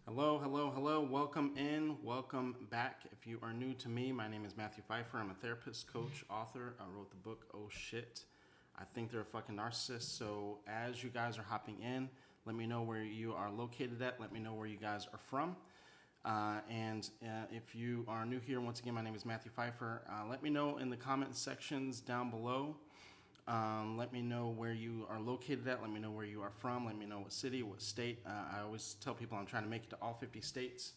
Hello, hello, hello. Welcome in. Welcome back. If you are new to me, my name is Matthew Pfeiffer. I'm a therapist, coach, author. I wrote the book, Oh Shit, I Think They're a Fucking Narcissist. So as you guys are hopping in, let me know where you are located at. Let me know where you guys are from. If you are new here, once again, my name is Matthew Pfeiffer. Let me know in the comment sections down below. Let me know where you are located at. Let me know where you are from. Let me know what city, what state. I always tell people I'm trying to make it to all 50 states.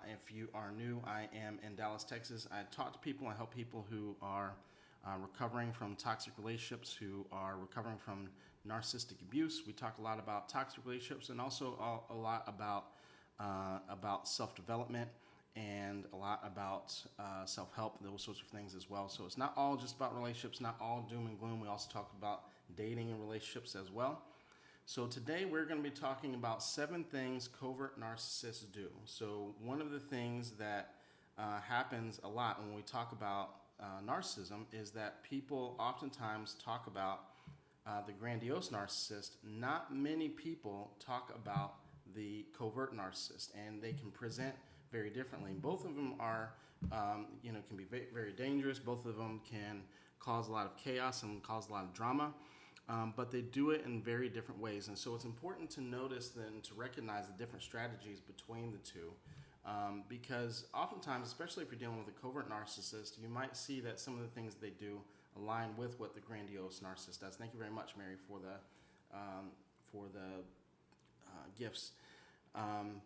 If you are new, I am in Dallas, Texas. I talk to people. I help people who are recovering from toxic relationships, who are recovering from narcissistic abuse. We talk a lot about toxic relationships and also a lot about self-development and a lot about self-help, those sorts of things as well. So it's not all just about relationships, not all doom and gloom. We also talk about dating and relationships as well. So today we're going to be talking about 7 things covert narcissists do. So one of the things that happens a lot when we talk about narcissism is that people oftentimes talk about the grandiose narcissist. Not many people talk about the covert narcissist, and they can present very differently. Both of them are, can be very dangerous. Both of them can cause a lot of chaos and cause a lot of drama, but they do it in very different ways. And so it's important to notice and to recognize the different strategies between the two, because oftentimes, especially if you're dealing with a covert narcissist, you might see that some of the things they do align with what the grandiose narcissist does. Thank you very much, Mary, for the gifts.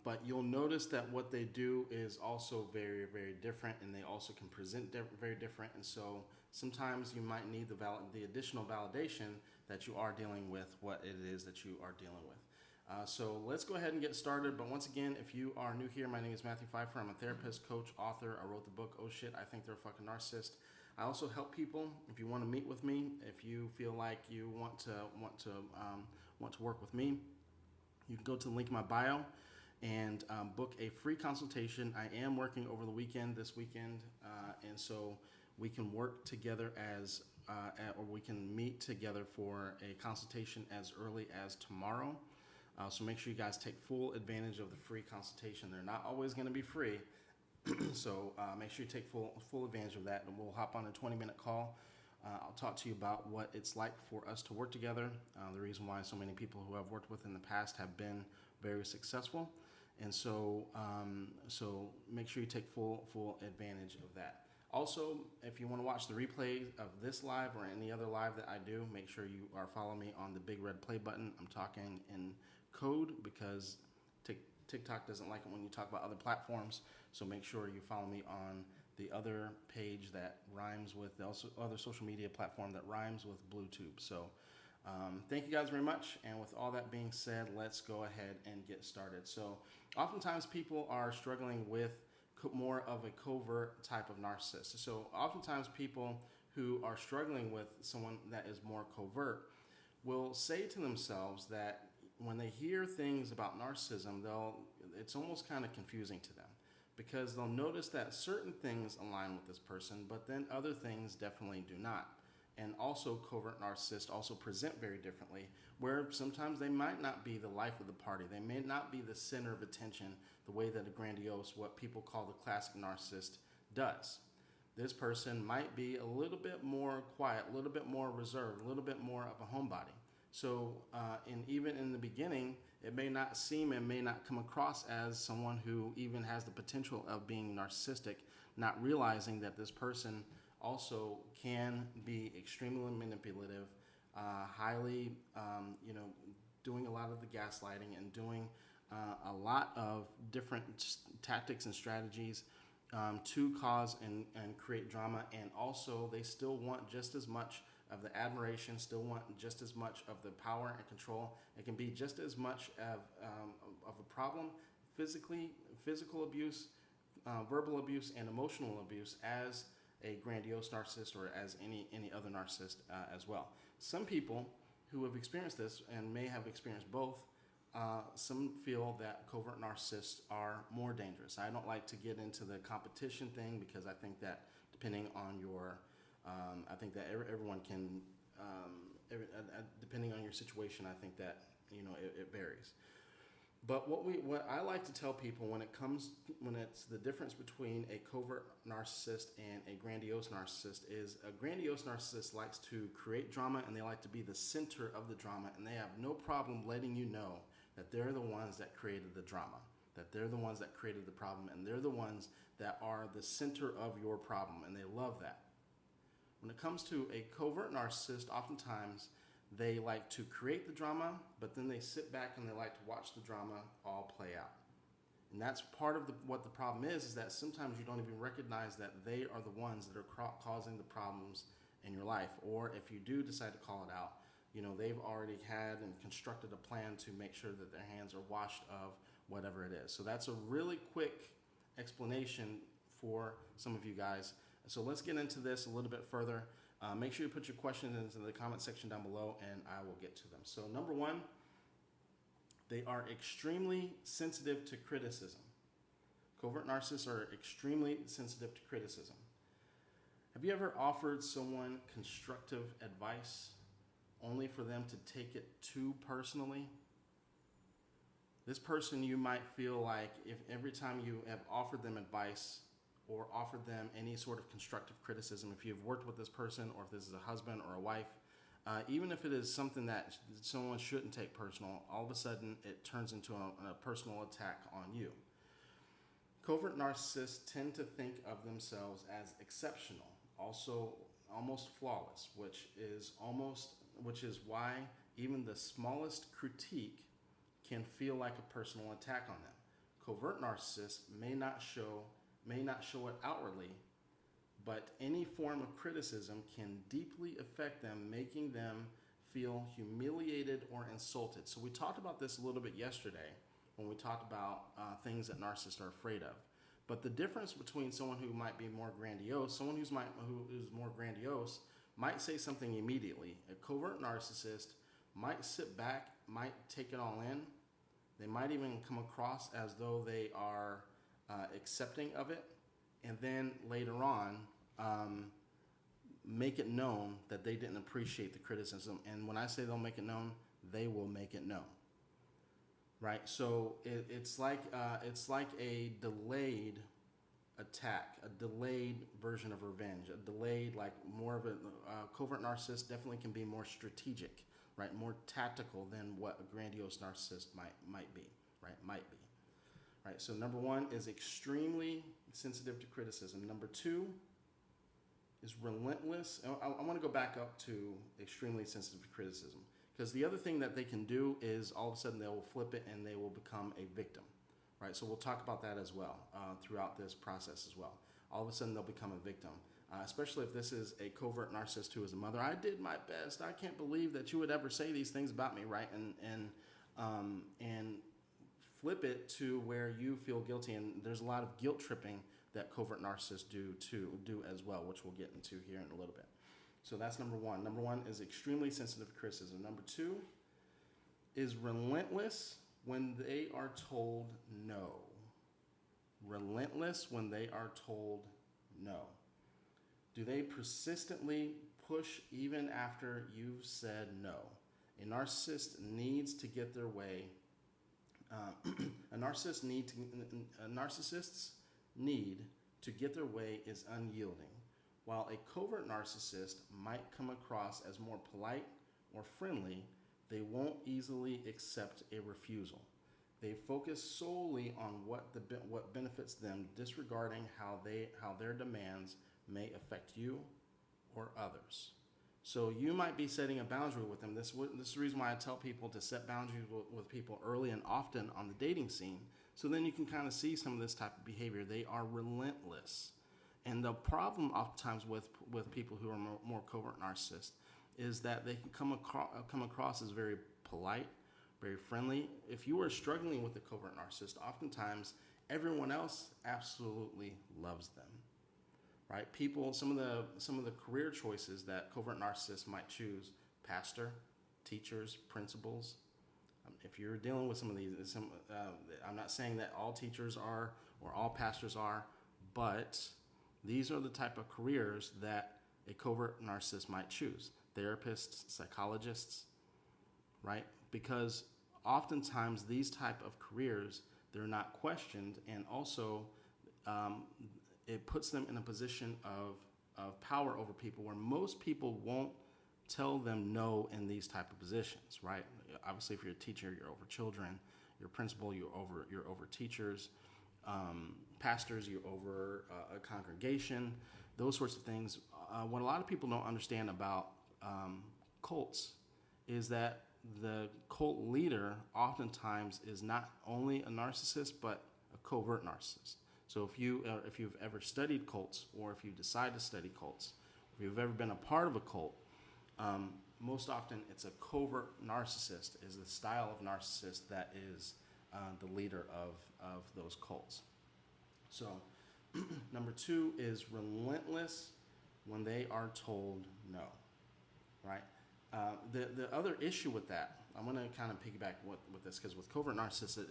But you'll notice that what they do is also very, very different, and they also can present very different. And so sometimes you might need the additional validation that you are dealing with what it is that you are dealing with. So let's go ahead and get started. But once again, if you are new here, my name is Matthew Pfeiffer. I'm a therapist, coach, author. I wrote the book, Oh Shit, I Think They're a Fucking Narcissist. I also help people. If you want to meet with me, if you feel like you want to work with me, you can go to the link in my bio and book a free consultation. I am working over the weekend, this weekend, and so we can work together or we can meet together for a consultation as early as tomorrow. So make sure you guys take full advantage of the free consultation. They're not always going to be free, so make sure you take full advantage of that, and we'll hop on a 20-minute call. I'll talk to you about what it's like for us to work together, the reason why so many people who I've worked with in the past have been very successful. And so make sure you take full advantage of that. Also, if you want to watch the replay of this live or any other live that I do, make sure you are following me on the big red play button. I'm talking in code because TikTok doesn't like it when you talk about other platforms. So make sure you follow me on the other page that rhymes with the other social media platform that rhymes with Bluetooth. So thank you guys very much. And with all that being said, let's go ahead and get started. So oftentimes people are struggling with more of a covert type of narcissist. So oftentimes people who are struggling with someone that is more covert will say to themselves that when they hear things about narcissism, it's almost kind of confusing to them, because they'll notice that certain things align with this person, but then other things definitely do not. And also covert narcissists also present very differently, where sometimes they might not be the life of the party. They may not be the center of attention the way that a grandiose, what people call the classic narcissist, does. This person might be a little bit more quiet, a little bit more reserved, a little bit more of a homebody. So even in the beginning, it may not seem and may not come across as someone who even has the potential of being narcissistic, not realizing that this person also can be extremely manipulative, highly, doing a lot of the gaslighting and doing a lot of different tactics and strategies to cause and create drama. And also they still want just as much of the admiration, still want just as much of the power and control. It can be just as much of a problem, physical abuse, verbal abuse, and emotional abuse as a grandiose narcissist or as any other narcissist as well. Some people who have experienced this and may have experienced both, some feel that covert narcissists are more dangerous. I don't like to get into the competition thing because I think that depending on your, I think that everyone can, depending on your situation, I think that it varies. But what I like to tell people when it's the difference between a covert narcissist and a grandiose narcissist is a grandiose narcissist likes to create drama and they like to be the center of the drama, and they have no problem letting you know that they're the ones that created the drama, that they're the ones that created the problem, and they're the ones that are the center of your problem, and they love that. When it comes to a covert narcissist, oftentimes they like to create the drama, but then they sit back and they like to watch the drama all play out. And that's part of what the problem is that sometimes you don't even recognize that they are the ones that are causing the problems in your life. Or if you do decide to call it out, they've already had and constructed a plan to make sure that their hands are washed of whatever it is. So that's a really quick explanation for some of you guys. So let's get into this a little bit further. Make sure you put your questions into the comment section down below and I will get to them. So number one, they are extremely sensitive to criticism. Covert narcissists are extremely sensitive to criticism. Have you ever offered someone constructive advice only for them to take it too personally? This person, you might feel like if every time you have offered them advice or offered them any sort of constructive criticism, if you've worked with this person or if this is a husband or a wife, even if it is something that someone shouldn't take personal, all of a sudden it turns into a personal attack on you. Covert narcissists tend to think of themselves as exceptional, also almost flawless, which is why even the smallest critique can feel like a personal attack on them. Covert narcissists may not show it outwardly, but any form of criticism can deeply affect them, making them feel humiliated or insulted. So we talked about this a little bit yesterday when we talked about things that narcissists are afraid of. But the difference between someone who might be more grandiose, someone who is more grandiose might say something immediately. A covert narcissist might sit back, might take it all in. They might even come across as though they are accepting of it, and then later on make it known that they didn't appreciate the criticism. And when I say they'll make it known, they will make it known, right? So it's like a delayed attack, a delayed version of revenge, a delayed, like more of a covert narcissist definitely can be more strategic, right? More tactical than what a grandiose narcissist might be, right? Might be. Right, so number one is extremely sensitive to criticism. Number two is relentless. I want to go back up to extremely sensitive to criticism, because the other thing that they can do is all of a sudden they will flip it and they will become a victim. Right, so we'll talk about that as well throughout this process as well. All of a sudden they'll become a victim, especially if this is a covert narcissist who is a mother. I did my best. I can't believe that you would ever say these things about me, right? And flip it to where you feel guilty, and there's a lot of guilt tripping that covert narcissists do as well, which we'll get into here in a little bit. So that's number one. Number one is extremely sensitive to criticism. Number two is relentless when they are told no. Relentless when they are told no. Do they persistently push even after you've said no? A narcissist needs to get their way. Narcissists need to get their way is unyielding, while a covert narcissist might come across as more polite or friendly. They won't easily accept a refusal. They focus solely on what benefits them, disregarding how their demands may affect you or others. So you might be setting a boundary with them. This is the reason why I tell people to set boundaries with people early and often on the dating scene, so then you can kind of see some of this type of behavior. They are relentless. And the problem oftentimes with people who are more covert narcissists is that they can come across as very polite, very friendly. If you are struggling with a covert narcissist, oftentimes everyone else absolutely loves them. Right? People, some of the career choices that covert narcissists might choose: pastor, teachers, principals. If you're dealing with some of these, I'm not saying that all teachers are or all pastors are, but these are the type of careers that a covert narcissist might choose. Therapists, psychologists, right? Because oftentimes these type of careers, they're not questioned, and also it puts them in a position of power over people where most people won't tell them no in these type of positions, right? Obviously, if you're a teacher, you're over children. You're a principal, you're over teachers. Pastors, you're over a congregation. Those sorts of things. What a lot of people don't understand about cults is that the cult leader oftentimes is not only a narcissist, but a covert narcissist. So if you've ever studied cults, or if you decide to study cults, if you've ever been a part of a cult, most often it's a covert narcissist is the style of narcissist that is the leader of those cults. So number 2 is relentless when they are told no, right? The other issue with that, I'm going to kind of piggyback with this, because with covert narcissists,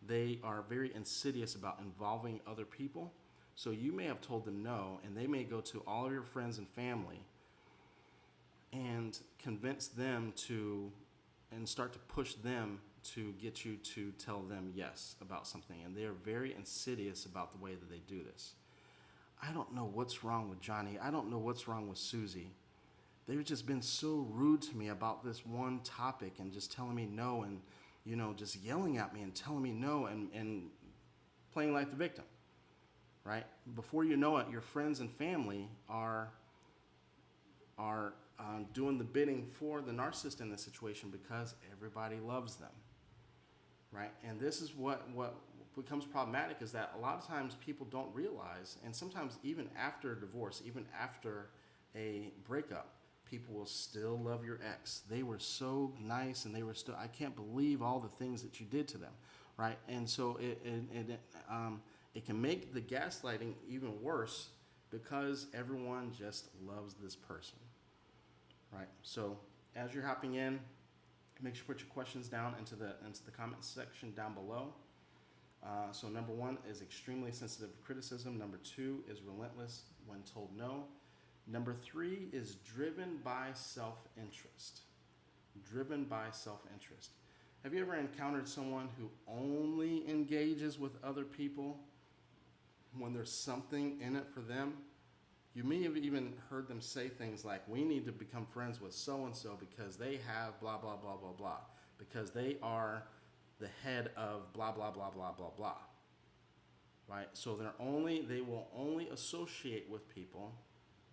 they are very insidious about involving other people. So you may have told them no, and they may go to all of your friends and family and convince them and start to push them to get you to tell them yes about something. And they are very insidious about the way that they do this. I don't know what's wrong with Johnny. I don't know what's wrong with Susie. They've just been so rude to me about this one topic and just telling me no, and just yelling at me and telling me no, and playing like the victim, right? Before you know it, your friends and family are doing the bidding for the narcissist in this situation because everybody loves them, right? And this is what becomes problematic, is that a lot of times people don't realize, and sometimes even after a divorce, even after a breakup, people will still love your ex. They were so nice, and they were still, I can't believe all the things that you did to them, right? And so it can make the gaslighting even worse because everyone just loves this person, right? So as you're hopping in, make sure you put your questions down into the comment section down below. So number 1 is extremely sensitive to criticism. Number 2 is relentless when told no. Number 3 is driven by self-interest. Driven by self-interest. Have you ever encountered someone who only engages with other people when there's something in it for them? You may have even heard them say things like, we need to become friends with so-and-so because they have blah, blah, blah, blah, blah. Because they are the head of blah, blah, blah, blah, blah, blah. Right? So they will only associate with people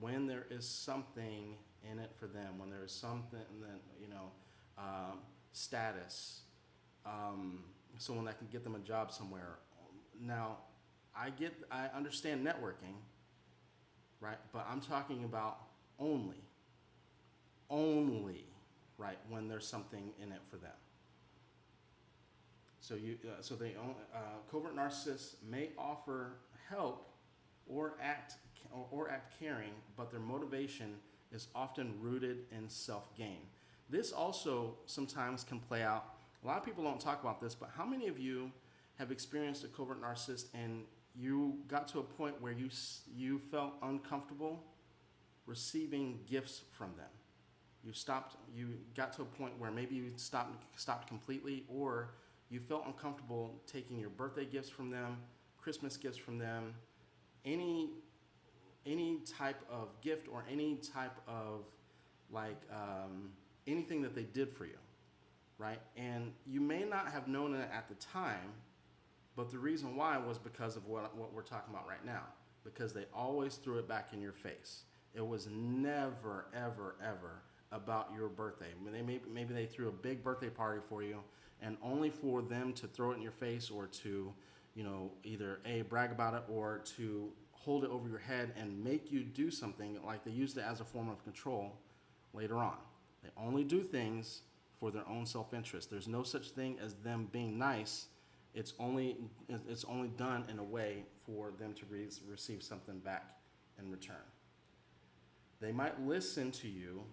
when there is something in it for them, when there is something that, status, someone that can get them a job somewhere. Now, I understand networking, right? But I'm talking about only, right, when there's something in it for them. So covert narcissists may offer help or act caring, but their motivation is often rooted in self-gain. This also sometimes can play out. A lot of people don't talk about this, but how many of you have experienced a covert narcissist and you got to a point where you felt uncomfortable receiving gifts from them? You got to a point where maybe you stopped completely, or you felt uncomfortable taking your birthday gifts from them, Christmas gifts from them, any type of gift or any type of anything that they did for you, right? And you may not have known it at the time, but the reason why was because of what we're talking about right now, because they always threw it back in your face. It was never, ever, ever about your birthday. Maybe they threw a big birthday party for you, and only for them to throw it in your face, or to, either brag about it, or to hold it over your head and make you do something. Like, they used it as a form of control later on. They only do things for their own self-interest. There's no such thing as them being nice. It's only done in a way for them to receive something back in return. They might listen to you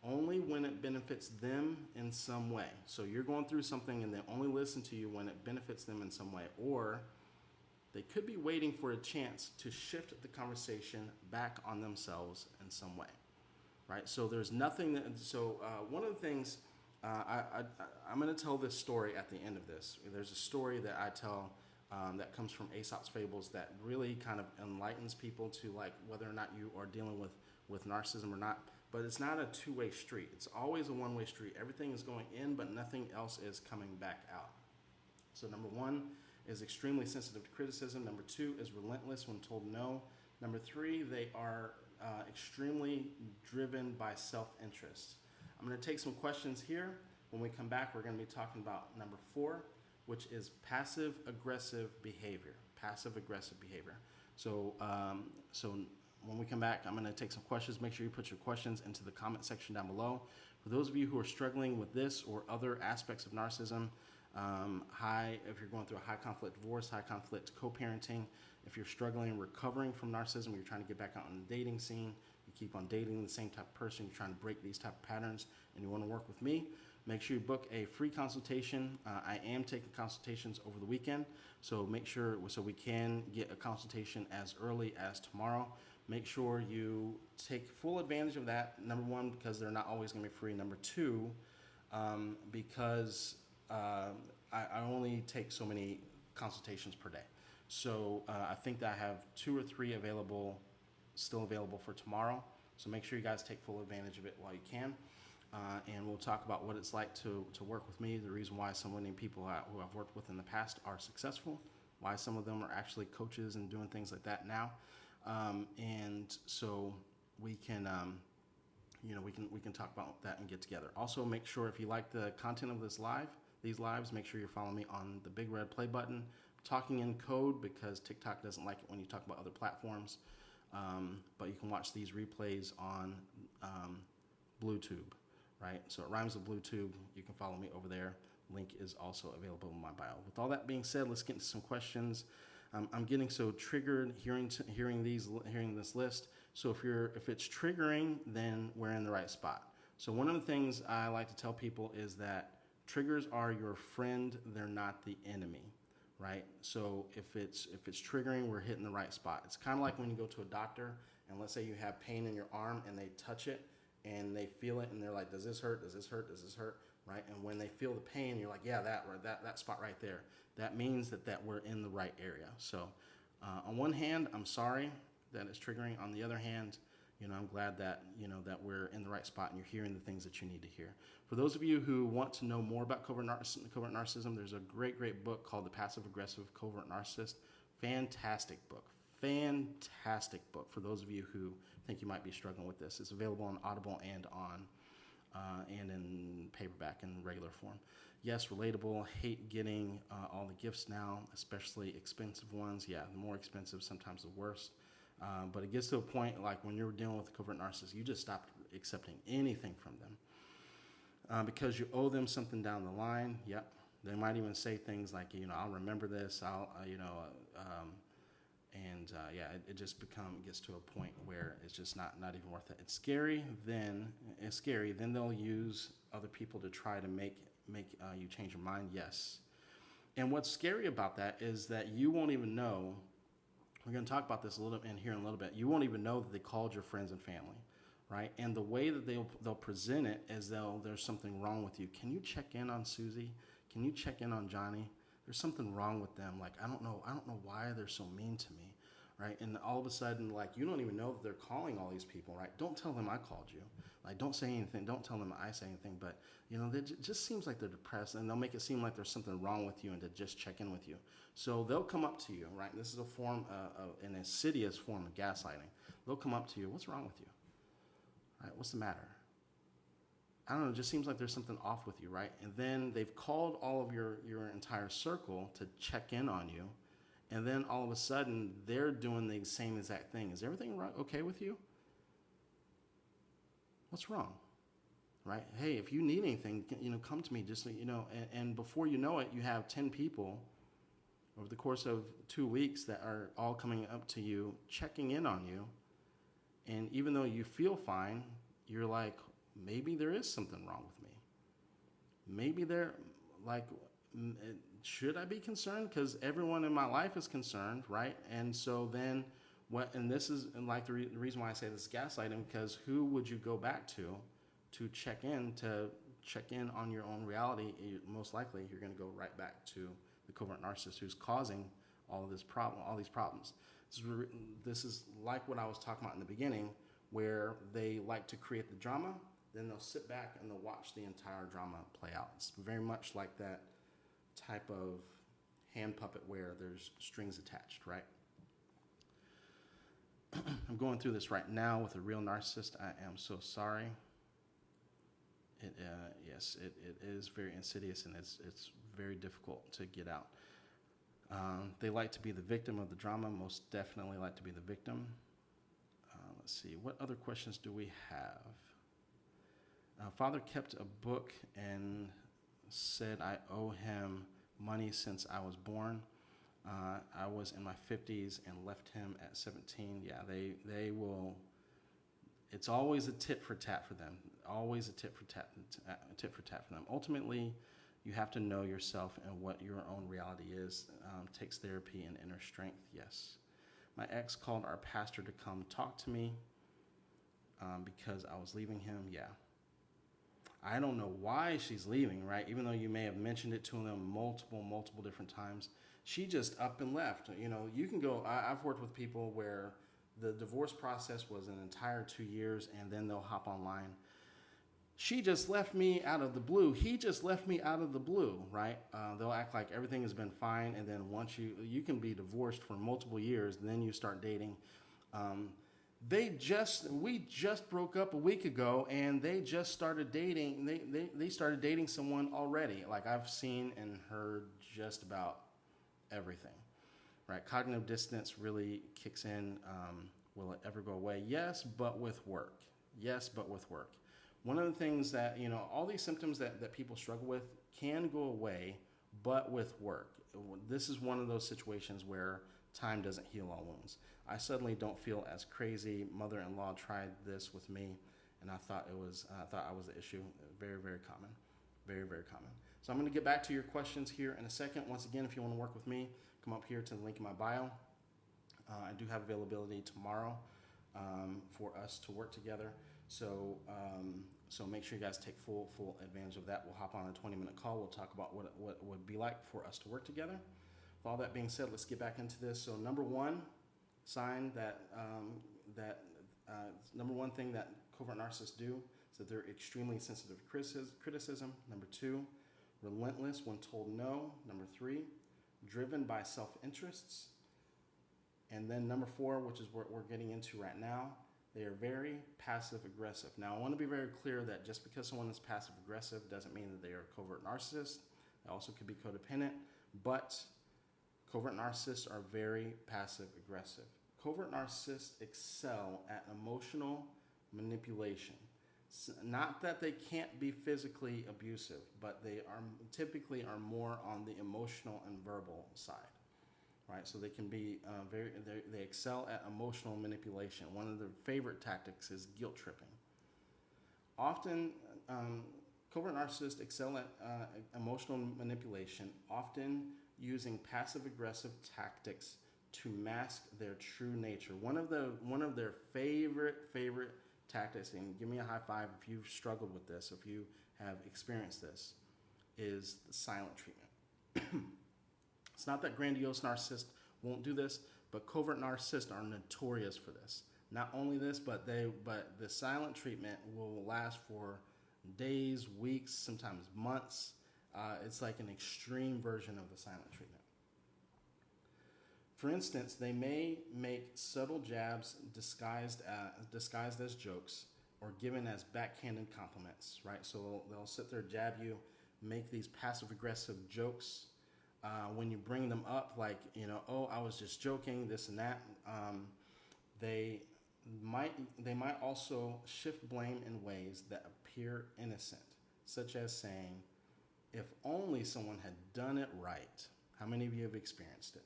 only when it benefits them in some way. So you're going through something and they only listen to you when it benefits them in some way. Or they could be waiting for a chance to shift the conversation back on themselves in some way, right? So there's nothing one of the things I'm going to tell this story at the end of this. There's a story that I tell that comes from Aesop's Fables that really kind of enlightens people to like whether or not you are dealing with narcissism or not. But it's not a two-way street. It's always a one-way street. Everything is going in, but nothing else is coming back out. So number one is extremely sensitive to criticism. Number two is relentless when told no. Number three, they are extremely driven by self-interest. I'm going to take some questions here. When we come back, we're going to be talking about number four, which is passive-aggressive behavior. Passive-aggressive behavior. So when we come back, I'm going to take some questions. Make sure you put your questions into the comment section down below. For those of you who are struggling with this or other aspects of narcissism, if you're going through a high conflict divorce, high conflict co-parenting, if you're struggling recovering from narcissism, you're trying to get back out on the dating scene, you keep on dating the same type of person, you're trying to break these type of patterns, and you want to work with me, make sure you book a free consultation. I am taking consultations over the weekend, so make sure so we can get a consultation as early as tomorrow. Make sure you take full advantage of that. Number one, because they're not always going to be free. Number two, because I only take so many consultations per day. So I think that I have 2 or 3 still available for tomorrow. So make sure you guys take full advantage of it while you can. And we'll talk about what it's like to work with me, the reason why so many people who I've worked with in the past are successful, why some of them are actually coaches and doing things like that now. And so we can, we can talk about that and get together. Also, make sure if you like the content of these lives, make sure you're following me on the big red play button, talking in code because TikTok doesn't like it when you talk about other platforms. But you can watch these replays on BlueTube, right? So it rhymes with BlueTube. You can follow me over there. Link is also available in my bio. With all that being said, let's get into some questions. I'm getting so triggered hearing this list. So if it's triggering, then we're in the right spot. So one of the things I like to tell people is that triggers are your friend; they're not the enemy, right? So if it's triggering, we're hitting the right spot. It's kind of like when you go to a doctor and let's say you have pain in your arm and they touch it and they feel it and they're like, "Does this hurt? Does this hurt? Does this hurt?" Right? And when they feel the pain, you're like, "Yeah, that spot right there." That means that we're in the right area. So on one hand, I'm sorry that it's triggering. On the other hand, I'm glad that, that we're in the right spot and you're hearing the things that you need to hear. For those of you who want to know more about covert narcissism, there's a great book called The Passive Aggressive Covert Narcissist. Fantastic book for those of you who think you might be struggling with this. It's available on Audible and in paperback and regular form. Yes, relatable. Hate getting all the gifts now, especially expensive ones. Yeah, the more expensive, sometimes the worse. But it gets to a point like when you're dealing with a covert narcissist, you just stop accepting anything from them because you owe them something down the line. Yep. They might even say things like, I'll remember this. It just gets to a point where it's just not even worth it. It's scary. Then they'll use other people to try to make you change your mind. Yes. And what's scary about that is that you won't even know. We're going to talk about this a little in here in a little bit. You won't even know that they called your friends and family, right? And the way that they'll present it as though there's something wrong with you. Can you check in on Susie? Can you check in on Johnny? There's something wrong with them. Like, I don't know why they're so mean to me, right? And all of a sudden, like, you don't even know that they're calling all these people, right? Don't tell them I called you. Like, don't say anything. Don't tell them I say anything. But, it just seems like they're depressed, and they'll make it seem like there's something wrong with you and to just check in with you. So they'll come up to you, right? This is a form, an insidious form of gaslighting. They'll come up to you. What's wrong with you? Right? What's the matter? I don't know. It just seems like there's something off with you, right? And then they've called all of your entire circle to check in on you. And then all of a sudden, they're doing the same exact thing. Is everything okay with you? What's wrong? Right? Hey, if you need anything, come to me. Just and before you know it, you have 10 people over the course of 2 weeks that are all coming up to you, checking in on you. And even though you feel fine, you're like, maybe there is something wrong with me. Maybe should I be concerned? Because everyone in my life is concerned, right? And so then, this is like the reason why I say this is gaslighting, because who would you go back to check in, to check in on your own reality, most likely you're going to go right back to the covert narcissist who's causing all these problems. This is like what I was talking about in the beginning, where they like to create the drama, then they'll sit back and they'll watch the entire drama play out. It's very much like that type of hand puppet where there's strings attached, right? I'm going through this right now with a real narcissist. I am so sorry. Yes, it is very insidious, and it's very difficult to get out. They like to be the victim of the drama, most definitely like to be the victim. Let's see, what other questions do we have? Father kept a book and said I owe him money since I was born. I was in my 50s and left him at 17. Yeah, they will. It's always a tit for tat for them. Always a tit for tat for them. Ultimately, you have to know yourself and what your own reality is. Takes therapy and inner strength. Yes. My ex called our pastor to come talk to me because I was leaving him. Yeah. I don't know why she's leaving, right? Even though you may have mentioned it to them multiple different times. She just up and left. You know, you can go, I've worked with people where the divorce process was an entire 2 years, and then they'll hop online. She just left me out of the blue. He just left me out of the blue, right? They'll act like everything has been fine, and then once you can be divorced for multiple years, and then you start dating. We just broke up a week ago, and they just started dating. They started dating someone already. Like, I've seen and heard just about everything, right? Cognitive dissonance really kicks in. Will it ever go away? Yes, but with work. Yes, but with work. One of the things that, you know, all these symptoms that people struggle with can go away, but with work. This is one of those situations where time doesn't heal all wounds. I suddenly don't feel as crazy. Mother-in-law tried this with me, and I thought I was the issue. Very, very common. Very, very common. So I'm going to get back to your questions here in a second. Once again, if you want to work with me, come up here to the link in my bio. I do have availability tomorrow for us to work together. So make sure you guys take full advantage of that. We'll hop on a 20-minute call. We'll talk about what it would be like for us to work together. With all that being said, let's get back into this. So number one sign number one thing that covert narcissists do is that they're extremely sensitive to criticism. Number two, relentless when told no. Number three, driven by self-interests. And then number four, which is what we're getting into right now, they are very passive-aggressive. Now, I want to be very clear that just because someone is passive-aggressive doesn't mean that they are a covert narcissist. They also could be codependent, but covert narcissists are very passive-aggressive. Covert narcissists excel at emotional manipulation. Not that they can't be physically abusive, but they typically are more on the emotional and verbal side. Right, so they can be they excel at emotional manipulation. One of their favorite tactics is guilt tripping. Often, covert narcissists excel at emotional manipulation, often using passive-aggressive tactics to mask their true nature. One of their favorite tactics, and give me a high five if you've struggled with this, if you have experienced this, is the silent treatment. It's not that grandiose narcissists won't do this, but covert narcissists are notorious for this. Not only this, but the silent treatment will last for days, weeks, sometimes months. It's like an extreme version of the silent treatment. For instance, they may make subtle jabs disguised as jokes or given as backhanded compliments, right? So they'll sit there, jab you, make these passive-aggressive jokes. When you bring them up, like, you know, oh, I was just joking, this and that, they might also shift blame in ways that appear innocent, such as saying, if only someone had done it right. How many of you have experienced it?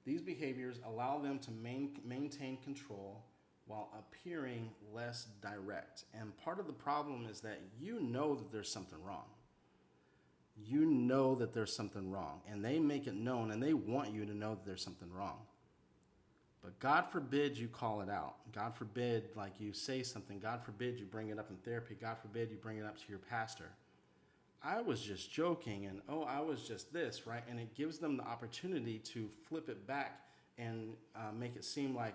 These behaviors allow them to maintain control while appearing less direct. And part of the problem is that you know that there's something wrong. You know that there's something wrong, and they make it known, and they want you to know that there's something wrong. But God forbid you call it out. God forbid, like, you say something. God forbid you bring it up in therapy. God forbid you bring it up to your pastor. I was just joking, and oh, I was just this, right? And it gives them the opportunity to flip it back and make it seem like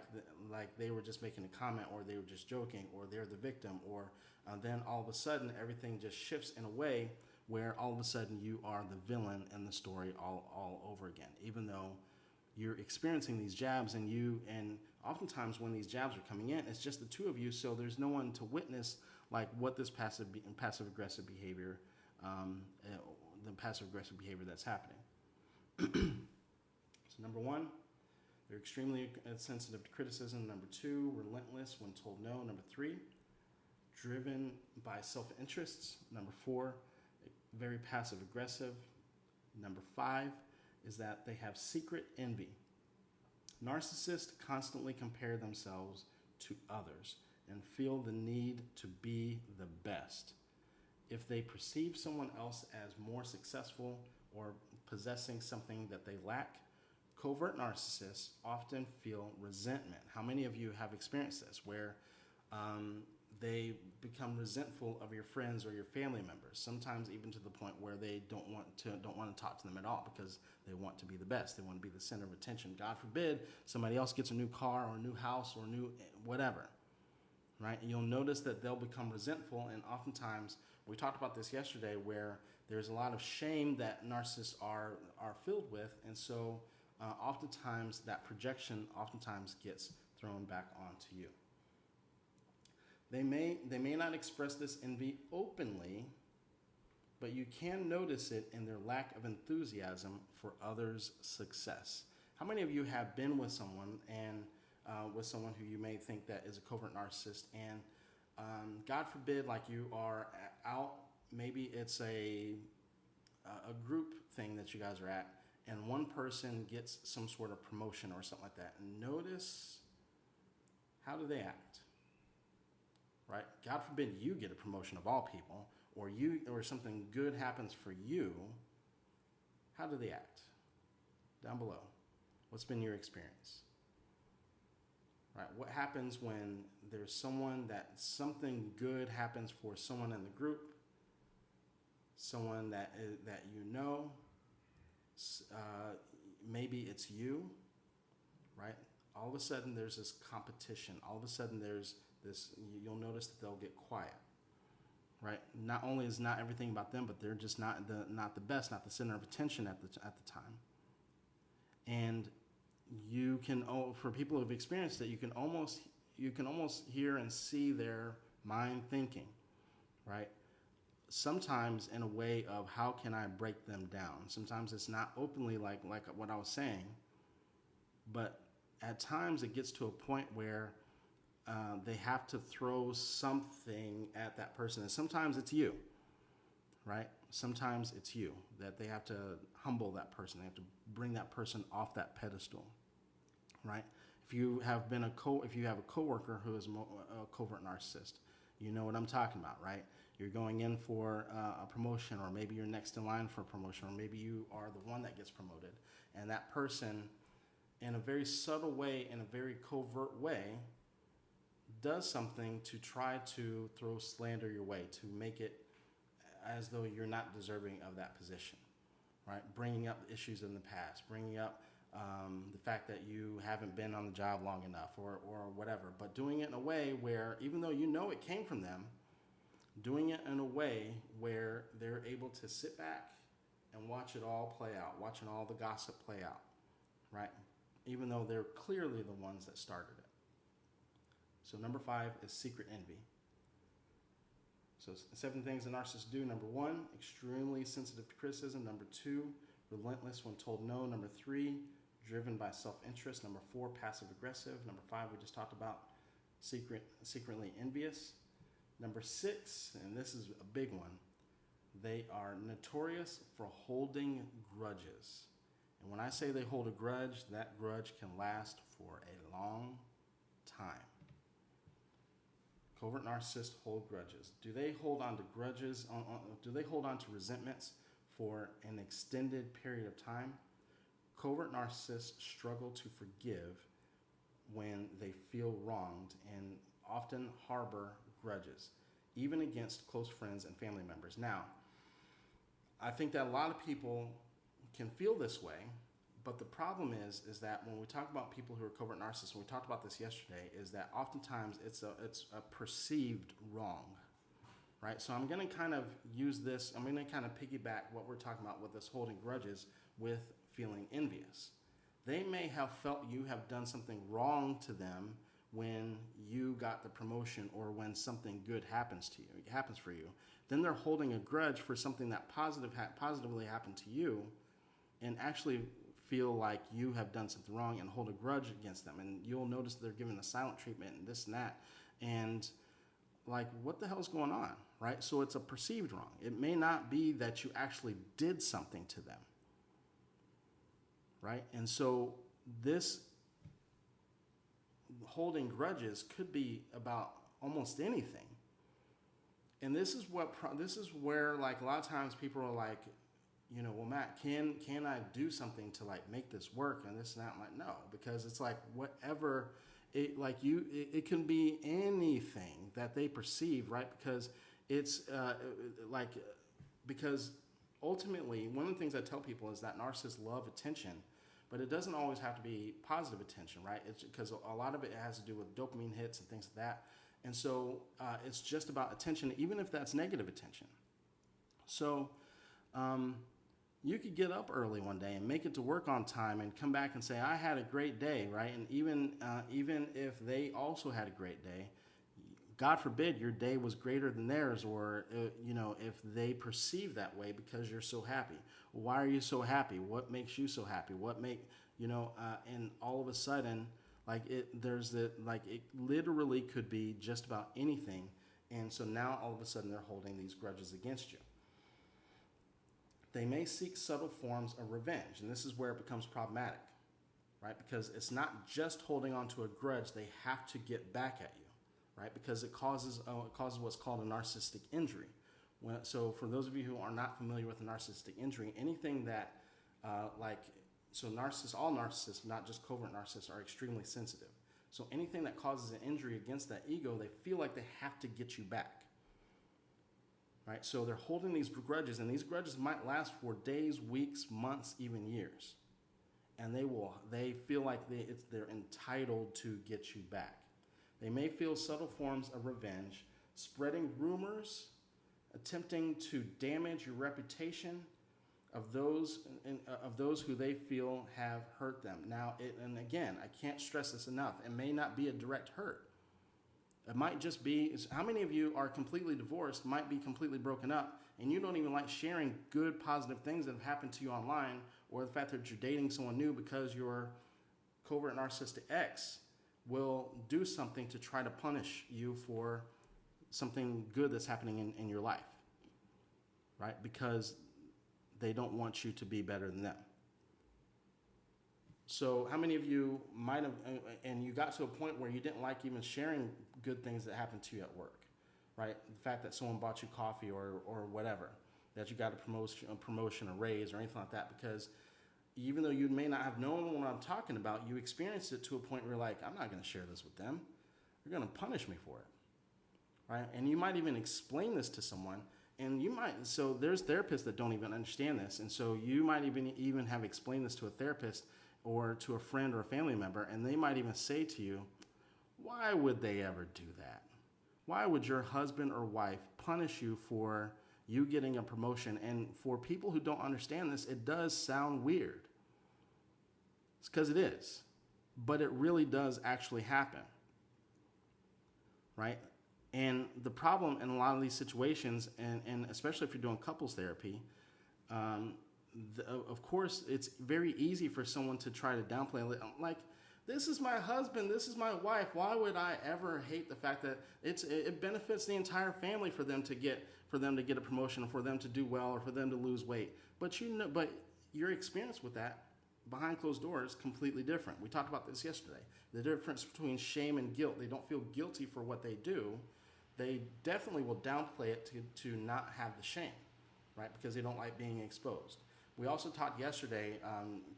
they were just making a comment, or they were just joking, or they're the victim, or then all of a sudden everything just shifts in a way where all of a sudden you are the villain in the story all over again, even though you're experiencing these jabs, and oftentimes when these jabs are coming in, it's just the two of you, so there's no one to witness like what this passive aggressive behavior, the passive aggressive behavior that's happening. So number one, they're extremely sensitive to criticism. Number two, relentless when told no. Number three, driven by self-interests. Number four, very passive aggressive. Number five is that they have secret envy. Narcissists constantly compare themselves to others and feel the need to be the best. If they perceive someone else as more successful or possessing something that they lack, covert narcissists often feel resentment. How many of you have experienced this, where they become resentful of your friends or your family members, sometimes even to the point where they don't want to talk to them at all because they want to be the best. They want to be the center of attention. God forbid somebody else gets a new car or a new house or new whatever, right? And you'll notice that they'll become resentful, and oftentimes, we talked about this yesterday, where there's a lot of shame that narcissists are filled with, and so oftentimes that projection oftentimes gets thrown back onto you. They may not express this envy openly, but you can notice it in their lack of enthusiasm for others' success. How many of you have been with someone who you may think that is a covert narcissist, and God forbid, like, you are out, maybe it's a group thing that you guys are at, and one person gets some sort of promotion or something like that, and notice, how do they act? Right? God forbid you get a promotion of all people, or something good happens for you. How do they act? Down below. What's been your experience? Right? What happens when there's something good happens for someone in the group, someone that you know, maybe it's you, right? All of a sudden there's this competition. All of a sudden there's this, you'll notice that they'll get quiet, right? Not only is not everything about them, but they're just not the best, not the center of attention at the time. And you can, for people who've experienced it, you can almost hear and see their mind thinking, right? Sometimes in a way of, how can I break them down? Sometimes it's not openly like what I was saying, but at times it gets to a point where they have to throw something at that person. And sometimes it's you, right? Sometimes it's you, that they have to humble that person. They have to bring that person off that pedestal, right? If you have a coworker who is a covert narcissist, you know what I'm talking about, right? You're going in for a promotion, or maybe you're next in line for a promotion, or maybe you are the one that gets promoted, and that person, in a very subtle way, in a very covert way, does something to try to throw slander your way, to make it as though you're not deserving of that position, right? Bringing up issues in the past, bringing up the fact that you haven't been on the job long enough, or whatever, but doing it in a way where, even though you know it came from them, doing it in a way where they're able to sit back and watch it all play out, watching all the gossip play out, right? Even though they're clearly the ones that started it. So number 5 is secret envy. So 7 things a narcissist do. Number 1, extremely sensitive to criticism. Number 2, relentless when told no. Number 3, driven by self-interest. Number 4, passive aggressive. Number 5, we just talked about, secretly envious. Number 6, and this is a big one, they are notorious for holding grudges. And when I say they hold a grudge, that grudge can last for a long time. Covert narcissists hold grudges. Do they hold on to grudges? Do they hold on to resentments for an extended period of time? Covert narcissists struggle to forgive when they feel wronged and often harbor grudges, even against close friends and family members. Now, I think that a lot of people can feel this way, but the problem is that when we talk about people who are covert narcissists, and we talked about this yesterday, is that oftentimes it's a perceived wrong, right? So I'm going to kind of use this, I'm going to kind of piggyback what we're talking about with this holding grudges with feeling envious. They may have felt you have done something wrong to them when you got the promotion or when something good happens for you. Then they're holding a grudge for something that positively happened to you, and actually feel like you have done something wrong and hold a grudge against them. And you'll notice they're giving the silent treatment and this and that. And like, what the hell's going on, right? So it's a perceived wrong. It may not be that you actually did something to them, right? And so this holding grudges could be about almost anything. And this is where like a lot of times people are like, you know, well, Matt, can I do something to like make this work and this and that? I'm like, no, because it's like whatever it can be anything that they perceive, right? Because it's because ultimately one of the things I tell people is that narcissists love attention, but it doesn't always have to be positive attention, right? It's because a lot of it has to do with dopamine hits and things like that. And so it's just about attention, even if that's negative attention. So you could get up early one day and make it to work on time and come back and say, I had a great day, right? And even if they also had a great day, God forbid your day was greater than theirs, or if they perceive that way because you're so happy. Why are you so happy? What makes you so happy? And all of a sudden, it literally could be just about anything. And so now all of a sudden they're holding these grudges against you. They may seek subtle forms of revenge, and this is where it becomes problematic, right? Because it's not just holding on to a grudge; they have to get back at you, right? Because it causes what's called a narcissistic injury. So for those of you who are not familiar with a narcissistic injury, anything that all narcissists, not just covert narcissists, are extremely sensitive. So anything that causes an injury against that ego, they feel like they have to get you back. Right? So they're holding these grudges, and these grudges might last for days, weeks, months, even years. And they feel like they're entitled to get you back. They may feel subtle forms of revenge, spreading rumors, attempting to damage your reputation of those who they feel have hurt them. Now, and again, I can't stress this enough, it may not be a direct hurt. It might just be, how many of you are completely divorced, might be completely broken up, and you don't even like sharing good, positive things that have happened to you online, or the fact that you're dating someone new because your covert narcissistic ex will do something to try to punish you for something good that's happening in your life, right? Because they don't want you to be better than them. So how many of you might have, and you got to a point where you didn't like even sharing good things that happened to you at work, right? The fact that someone bought you coffee or whatever, that you got a promotion, a raise, or anything like that, because even though you may not have known what I'm talking about, you experienced it to a point where you're like, I'm not going to share this with them. They're going to punish me for it, right? And you might even explain this to someone, and so there's therapists that don't even understand this, and so you might even have explained this to a therapist or to a friend or a family member, and they might even say to you, why would they ever do that? Why would your husband or wife punish you for you getting a promotion? And for people who don't understand this, it does sound weird. It's because it is, but it really does actually happen, right? And the problem in a lot of these situations, and especially if you're doing couples therapy, of course, it's very easy for someone to try to downplay it. Like, this is my husband, this is my wife. Why would I ever hate the fact that it benefits the entire family for them to get a promotion, for them to do well, or for them to lose weight? But your experience with that behind closed doors is completely different. We talked about this yesterday. The difference between shame and guilt. They don't feel guilty for what they do. They definitely will downplay it to not have the shame, right? Because they don't like being exposed. We also talked yesterday,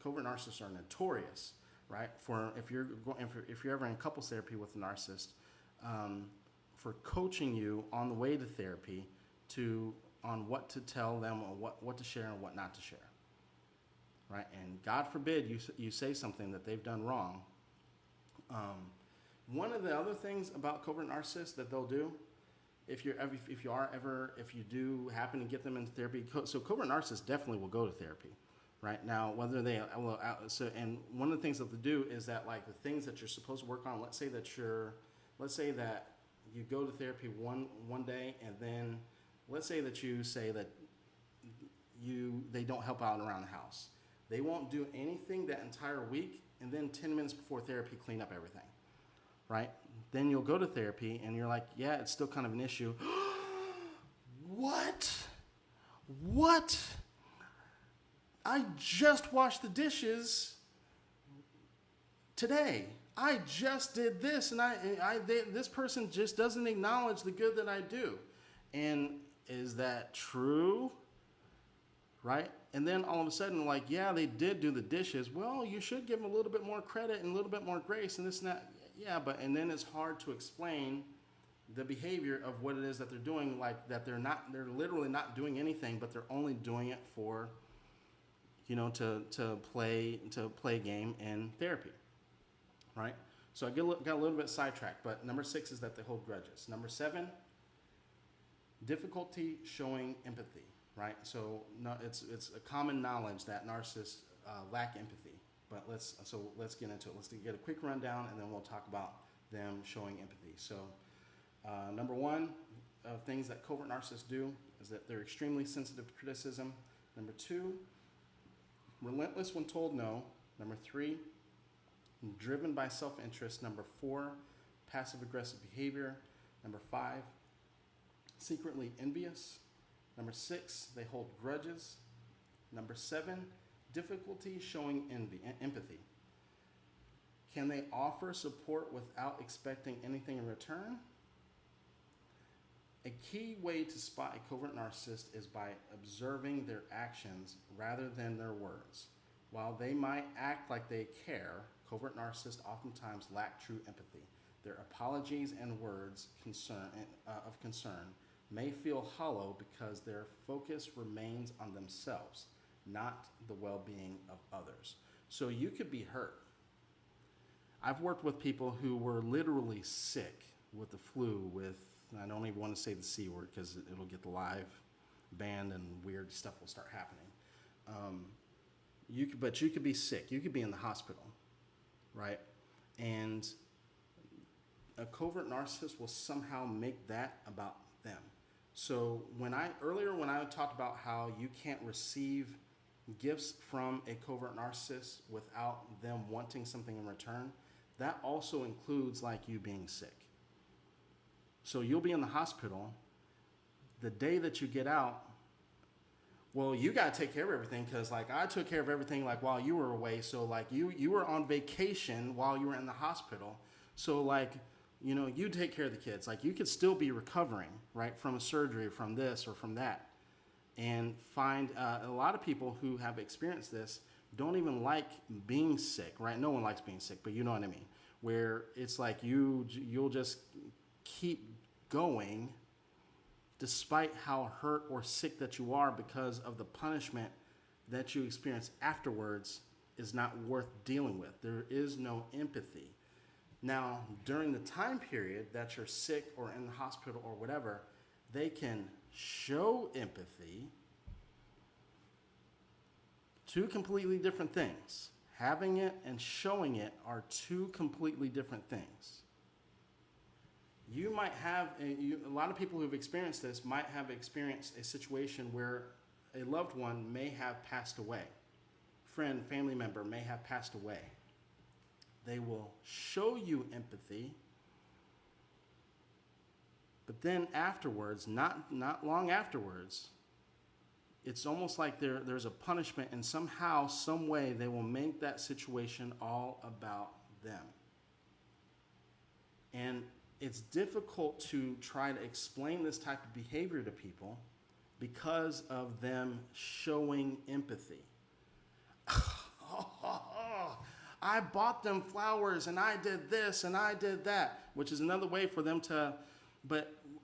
covert narcissists are notorious right? For if you're ever in couples therapy with a narcissist, for coaching you on the way to therapy on what to tell them or what to share and what not to share, right? And God forbid you say something that they've done wrong. One of the other things about covert narcissists that they'll do, if you do happen to get them into therapy, so covert narcissists definitely will go to therapy, right? Now, whether they will, and one of the things that they do is that, like, the things that you're supposed to work on, let's say that you go to therapy one day, and then let's say that you say that they don't help out around the house. They won't do anything that entire week, and then 10 minutes before therapy, clean up everything, right? Then you'll go to therapy, and you're like, yeah, it's still kind of an issue. What? I just washed the dishes today. I just did this, and this person just doesn't acknowledge the good that I do. And is that true? Right? And then all of a sudden, like, yeah, they did do the dishes. Well, you should give them a little bit more credit and a little bit more grace and this and that. Yeah, and then it's hard to explain the behavior of what it is that they're doing, like that they're literally not doing anything, but they're only doing it for, to play a game in therapy, right? So I got a little bit sidetracked, but number 6 is that they hold grudges. Number 7, difficulty showing empathy, right? So it's a common knowledge that narcissists lack empathy. But let's get into it. Let's get a quick rundown, and then we'll talk about them showing empathy. So number 1 of things that covert narcissists do is that they're extremely sensitive to criticism. Number 2, relentless when told no. Number 3, driven by self-interest. Number 4, passive-aggressive behavior. Number 5, secretly envious. Number 6, they hold grudges. Number 7, difficulty showing empathy. Can they offer support without expecting anything in return? A key way to spot a covert narcissist is by observing their actions rather than their words. While they might act like they care, covert narcissists oftentimes lack true empathy. Their apologies and words of concern may feel hollow because their focus remains on themselves, not the well-being of others. So you could be hurt. I've worked with people who were literally sick with the flu, I don't even want to say the C word because it'll get the live banned and weird stuff will start happening. But you could be sick. You could be in the hospital, right? And a covert narcissist will somehow make that about them. So earlier when I talked about how you can't receive gifts from a covert narcissist without them wanting something in return, that also includes like you being sick. So you'll be in the hospital. The day that you get out, well, you got to take care of everything because like I took care of everything like while you were away. So like you were on vacation while you were in the hospital. So like, you take care of the kids. Like you could still be recovering, right, from a surgery, from this or from that. And find a lot of people who have experienced this don't even like being sick, right? No one likes being sick, but you know what I mean. Where it's like you'll just keep going despite how hurt or sick that you are because of the punishment that you experience afterwards is not worth dealing with. There is no empathy. Now, during the time period that you're sick or in the hospital or whatever, they can show empathy. Two completely different things. Having it and showing it are two completely different things. You might have, a lot of people who've experienced this might have experienced a situation where a loved one may have passed away. Friend, family member may have passed away. They will show you empathy, but then afterwards, not long afterwards, it's almost like there's a punishment, and somehow, some way, they will make that situation all about them. And it's difficult to try to explain this type of behavior to people because of them showing empathy. I I bought them flowers and I did this and I did that, which is another way for them to,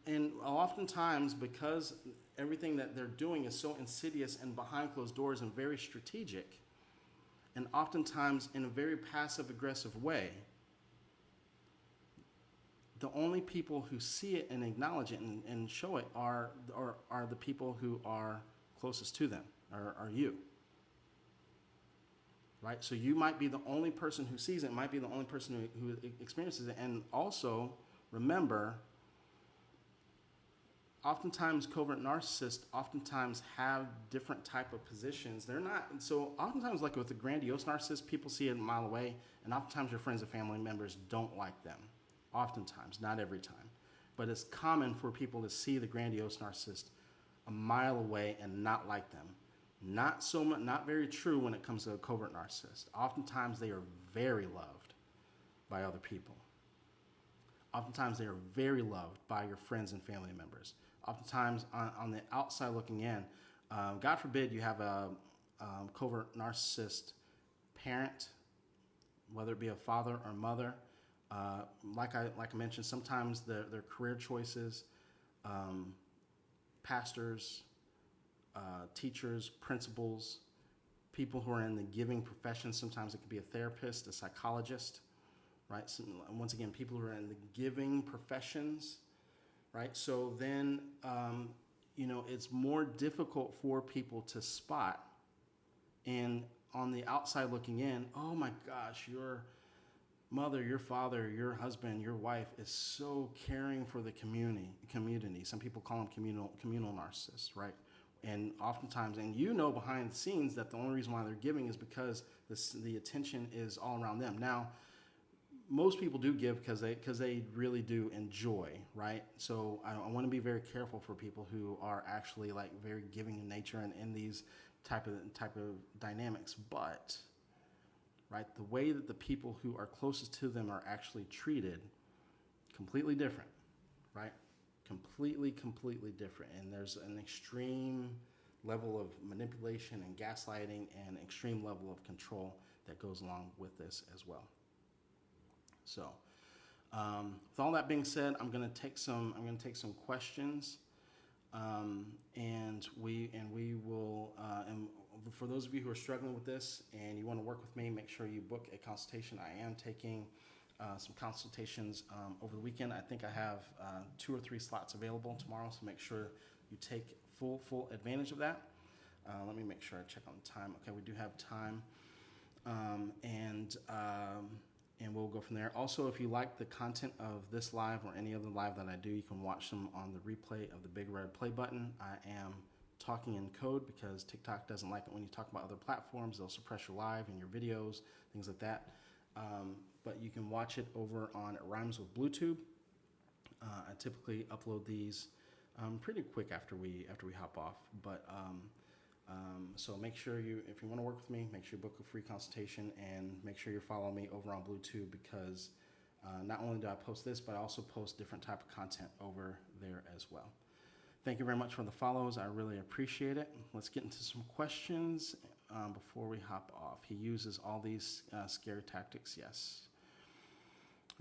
and oftentimes because everything that they're doing is so insidious and behind closed doors and very strategic, and oftentimes in a very passive aggressive way, the only people who see it and acknowledge it and show it are the people who are closest to them, are you. Right? So you might be the only person who sees it, might be the only person who experiences it. And also, remember, oftentimes covert narcissists oftentimes have different type of positions. They're not, so oftentimes like with the grandiose narcissist, people see it a mile away, and oftentimes your friends and family members don't like them. Oftentimes, not every time. But it's common for people to see the grandiose narcissist a mile away and not like them. Not so much, not very true when it comes to a covert narcissist. Oftentimes they are very loved by other people. Oftentimes they are very loved by your friends and family members. Oftentimes on the outside looking in, God forbid you have a covert narcissist parent, whether it be a father or mother. Like I mentioned, sometimes their career choices, pastors, teachers, principals, people who are in the giving profession. Sometimes it could be a therapist, a psychologist, right? So, once again, people who are in the giving professions, right? So then, it's more difficult for people to spot. And on the outside looking in, oh my gosh, your mother, your father, your husband, your wife is so caring for the community. Some people call them communal narcissists, right? And oftentimes, and behind the scenes that the only reason why they're giving is because the attention is all around them. Now, most people do give because they really do enjoy, right? So I want to be very careful for people who are actually like very giving in nature and in these type of dynamics. But right, the way that the people who are closest to them are actually treated, completely different, right? Completely different. And there's an extreme level of manipulation and gaslighting and extreme level of control that goes along with this as well. So, with all that being said, I'm going to take some questions, and we will. And for those of you who are struggling with this and you want to work with me, make sure you book a consultation. I am taking some consultations over the weekend. I think I have 2 or 3 slots available tomorrow, so make sure you take full advantage of that. Let me make sure I check on the time. Okay, we do have time, and we'll go from there. Also, if you like the content of this live or any other live that I do, you can watch them on the replay of the big red play button. I am talking in code because TikTok doesn't like it when you talk about other platforms. They'll suppress your live and your videos, things like that. But you can watch it over on It Rhymes with Bluetooth. I typically upload these pretty quick after we hop off. But so make sure if you want to work with me, make sure you book a free consultation and make sure you follow me over on Bluetooth because not only do I post this, but I also post different type of content over there as well. Thank you very much for the follows. I really appreciate it. Let's get into some questions before we hop off. He uses all these scare tactics. Yes.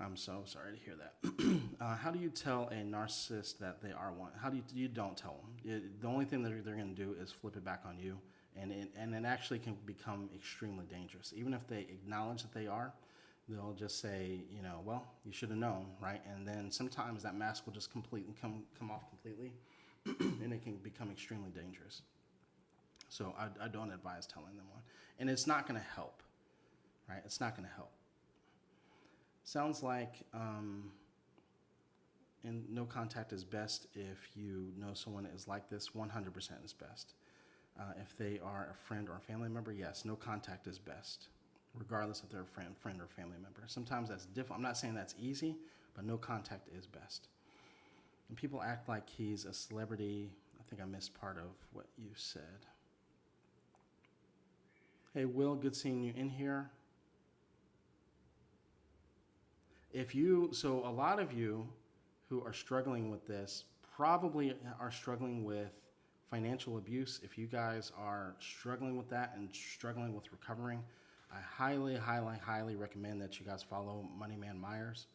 I'm so sorry to hear that. How do you tell a narcissist that they are one? How do you don't tell them? The only thing that they're going to do is flip it back on you, and it actually can become extremely dangerous. Even if they acknowledge that they are, they'll just say, well, you should have known, right? And then sometimes that mask will just completely come off completely, and it can become extremely dangerous. So I don't advise telling them one, and it's not going to help, right? It's not going to help. Sounds like and no contact is best if you know someone is like this. 100% is best. If they are a friend or a family member, yes, no contact is best, regardless if they're a friend or family member. Sometimes that's difficult. I'm not saying that's easy, but no contact is best. And people act like he's a celebrity. I think I missed part of what you said. Hey, Will, good seeing you in here. So a lot of you who are struggling with this probably are struggling with financial abuse. If you guys are struggling with that and struggling with recovering, I highly recommend that you guys follow Moneyman Myers.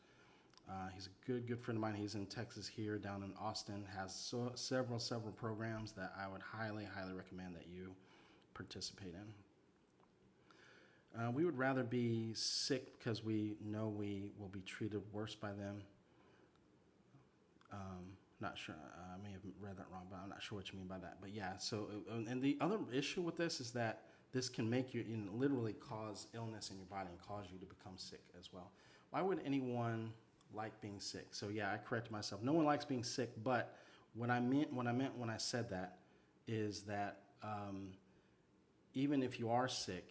He's a good friend of mine. He's in Texas here, down in Austin, has several programs that I would highly recommend that you participate in. We would rather be sick because we know we will be treated worse by them. Not sure, I may have read that wrong, but I'm not sure what you mean by that. But yeah, so, and the other issue with this is that this can make you, literally cause illness in your body and cause you to become sick as well. Why would anyone like being sick? So yeah, I corrected myself. No one likes being sick, but what I meant when I said that is that even if you are sick,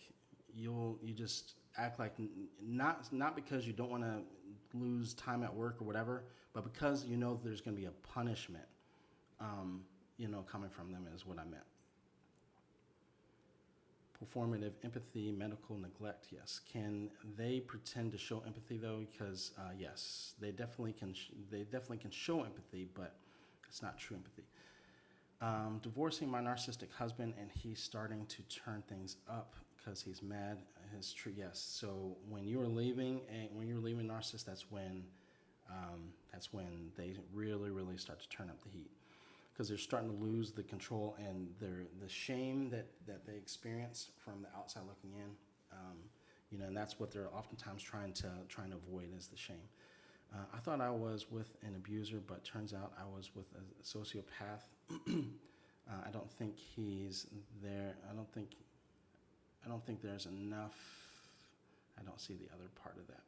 you just act like not because you don't want to lose time at work or whatever, but because you know there's going to be a punishment, coming from them is what I meant. Performative empathy, medical neglect, yes. Can they pretend to show empathy though? Because yes, they definitely can. They definitely can show empathy, but it's not true empathy. Divorcing my narcissistic husband, and he's starting to turn things up because he's mad. It's true, yes. So when you're leaving, narcissist, that's when they really start to turn up the heat, because they're starting to lose the control and the shame that they experience from the outside looking in, and that's what they're oftentimes trying to avoid, is the shame. I thought I was with an abuser, but turns out I was with a sociopath. I don't think he's there. I don't think there's enough. I don't see the other part of that.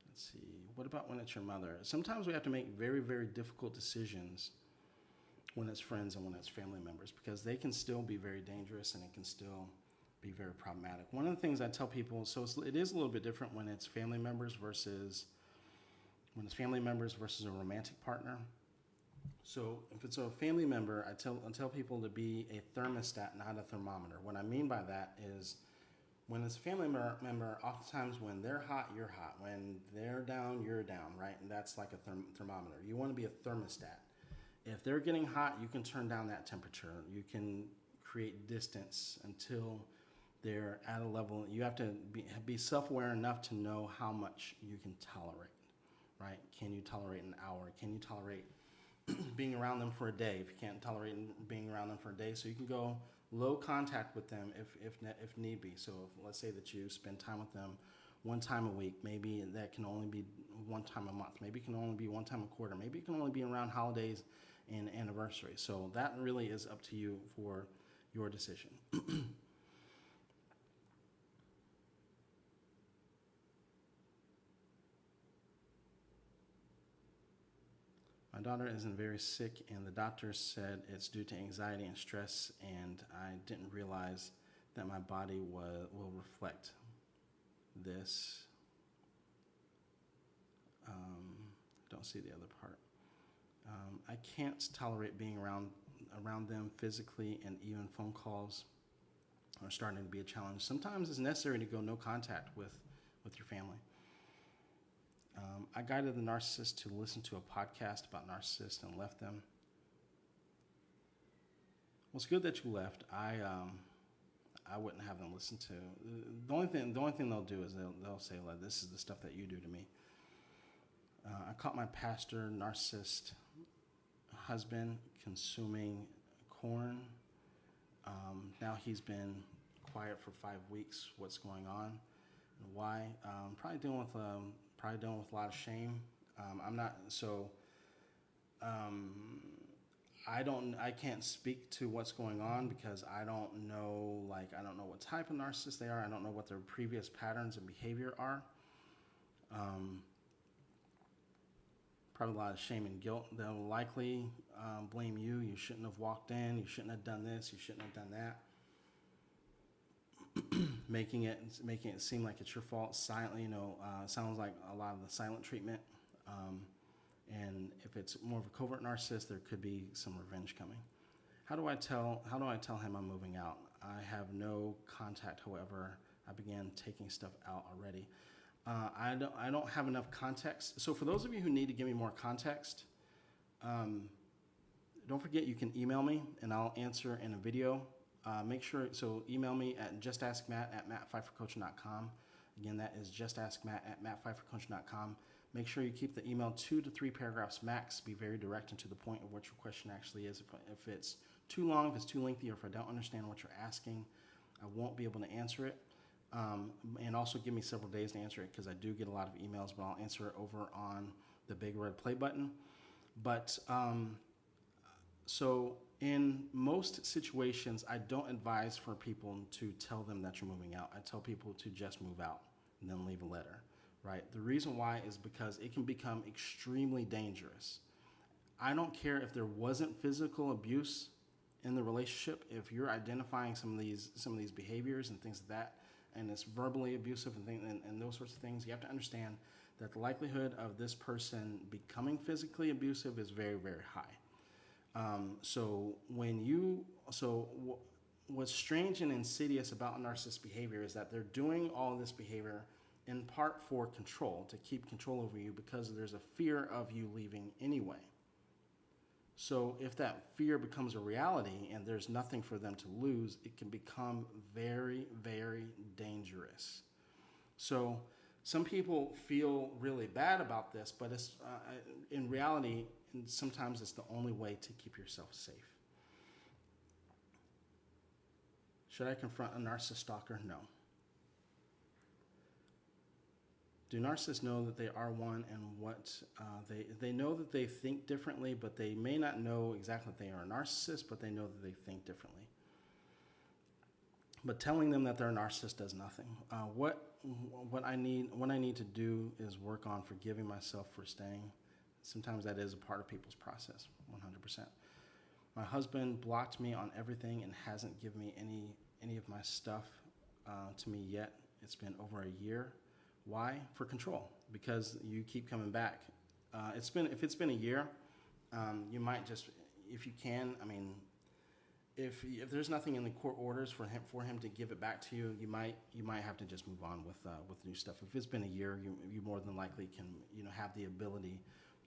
Let's see. What about when it's your mother? Sometimes we have to make very difficult decisions when it's friends and when it's family members, because they can still be very dangerous and it can still be very problematic. One of the things I tell people, so it is a little bit different when it's family members versus a romantic partner. So if it's a family member, I tell people to be a thermostat, not a thermometer. What I mean by that is, when it's a family member, oftentimes when they're hot, you're hot. When they're down, you're down, right? And that's like a thermometer. You want to be a thermostat. If they're getting hot, you can turn down that temperature. You can create distance until they're at a level. You have to be self-aware enough to know how much you can tolerate, right? Can you tolerate an hour? Can you tolerate being around them for a day? If you can't tolerate being around them for a day, so you can go low contact with them if need be. So let's say that you spend time with them one time a week. Maybe that can only be one time a month. Maybe it can only be one time a quarter. Maybe it can only be around holidays and anniversaries. So that really is up to you for your decision. My daughter isn't very sick, and the doctor said it's due to anxiety and stress, and I didn't realize that my body will reflect this. Don't see the other part. I can't tolerate being around them physically, and even phone calls are starting to be a challenge. Sometimes it's necessary to go no contact with your family. I guided the narcissist to listen to a podcast about narcissists and left them. Well, it's good that you left. I wouldn't have them listen to. The only thing they'll do is they'll say, like, this is the stuff that you do to me. I caught my pastor narcissist husband consuming corn. Now he's been quiet for 5 weeks. What's going on and why? Probably dealing with a lot of shame. I can't speak to what's going on because I don't know what type of narcissist they are. I don't know what their previous patterns and behavior are. Probably a lot of shame and guilt. They'll likely blame you. You shouldn't have walked in. You shouldn't have done this. You shouldn't have done that. making it seem like it's your fault silently. Sounds like a lot of the silent treatment. And if it's more of a covert narcissist, there could be some revenge coming. How do I tell him I'm moving out? I have no contact. However, I began taking stuff out already. I don't have enough context. So for those of you who need to give me more context, don't forget you can email me and I'll answer in a video. Make sure, so email me at justaskmatt@mattpfeiffercoaching.com. Again, that is justaskmatt@mattpfeiffercoaching.com. Make sure you keep the email 2 to 3 paragraphs max. Be very direct and to the point of what your question actually is. If it's too long, if it's too lengthy, or if I don't understand what you're asking, I won't be able to answer it. And also give me several days to answer it, because I do get a lot of emails, but I'll answer it over on the big red play button. But so in most situations, I don't advise for people to tell them that you're moving out. I tell people to just move out and then leave a letter, right? The reason why is because it can become extremely dangerous. I don't care if there wasn't physical abuse in the relationship. If you're identifying some of these behaviors and things like that, and it's verbally abusive and those sorts of things, you have to understand that the likelihood of this person becoming physically abusive is very, very high. What's strange and insidious about narcissist behavior is that they're doing all this behavior in part for control, to keep control over you, because there's a fear of you leaving anyway. So if that fear becomes a reality and there's nothing for them to lose, it can become very, very dangerous. So some people feel really bad about this, but it's in reality, sometimes it's the only way to keep yourself safe. Should I confront a narcissist stalker? No. Do narcissists know that they are one, and what they know that they think differently, but they may not know exactly that they are a narcissist, but they know that they think differently. But telling them that they're a narcissist does nothing. What I need to do is work on forgiving myself for staying. Sometimes that is a part of people's process, 100%. My husband blocked me on everything and hasn't given me any of my stuff to me yet. It's been over a year. Why? For control, because you keep coming back. If it's been a year, you might just, if you can, I mean, if there's nothing in the court orders for him to give it back to you, you might have to just move on with new stuff. If it's been a year, you more than likely can have the ability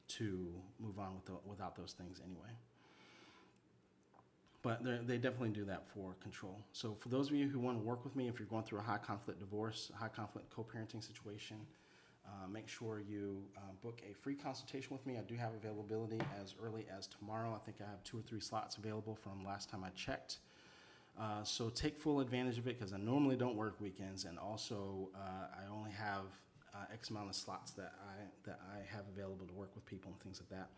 to move on without those things anyway. But they definitely do that for control. So for those of you who want to work with me, if you're going through a high conflict divorce, high conflict co-parenting situation, make sure you book a free consultation with me. I do have availability as early as tomorrow. I think I have 2 or 3 slots available from last time I checked. So take full advantage of it, because I normally don't work weekends, and also I only have X amount of slots that I have available to work with people and things like that.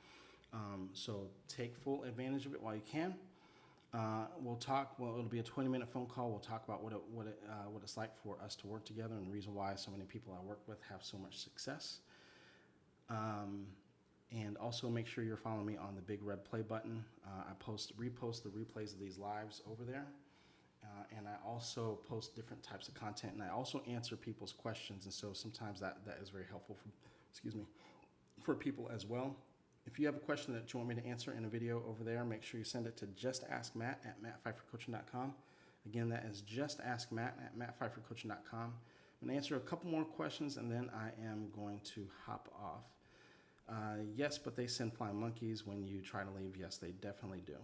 So take full advantage of it while you can. We'll talk. Well, it'll be a 20-minute phone call. We'll talk about what it's like for us to work together, and the reason why so many people I work with have so much success. And also make sure you're following me on the big red play button. I repost the replays of these lives over there, and I also post different types of content, and I also answer people's questions. And so sometimes that is very helpful for people as well. If you have a question that you want me to answer in a video over there, make sure you send it to justaskmatt@mattpfeiffercoaching.com. Again, that is justaskmatt@mattpfeiffercoaching.com. I'm going to answer a couple more questions, and then I am going to hop off. Yes, but they send flying monkeys when you try to leave. Yes, they definitely do.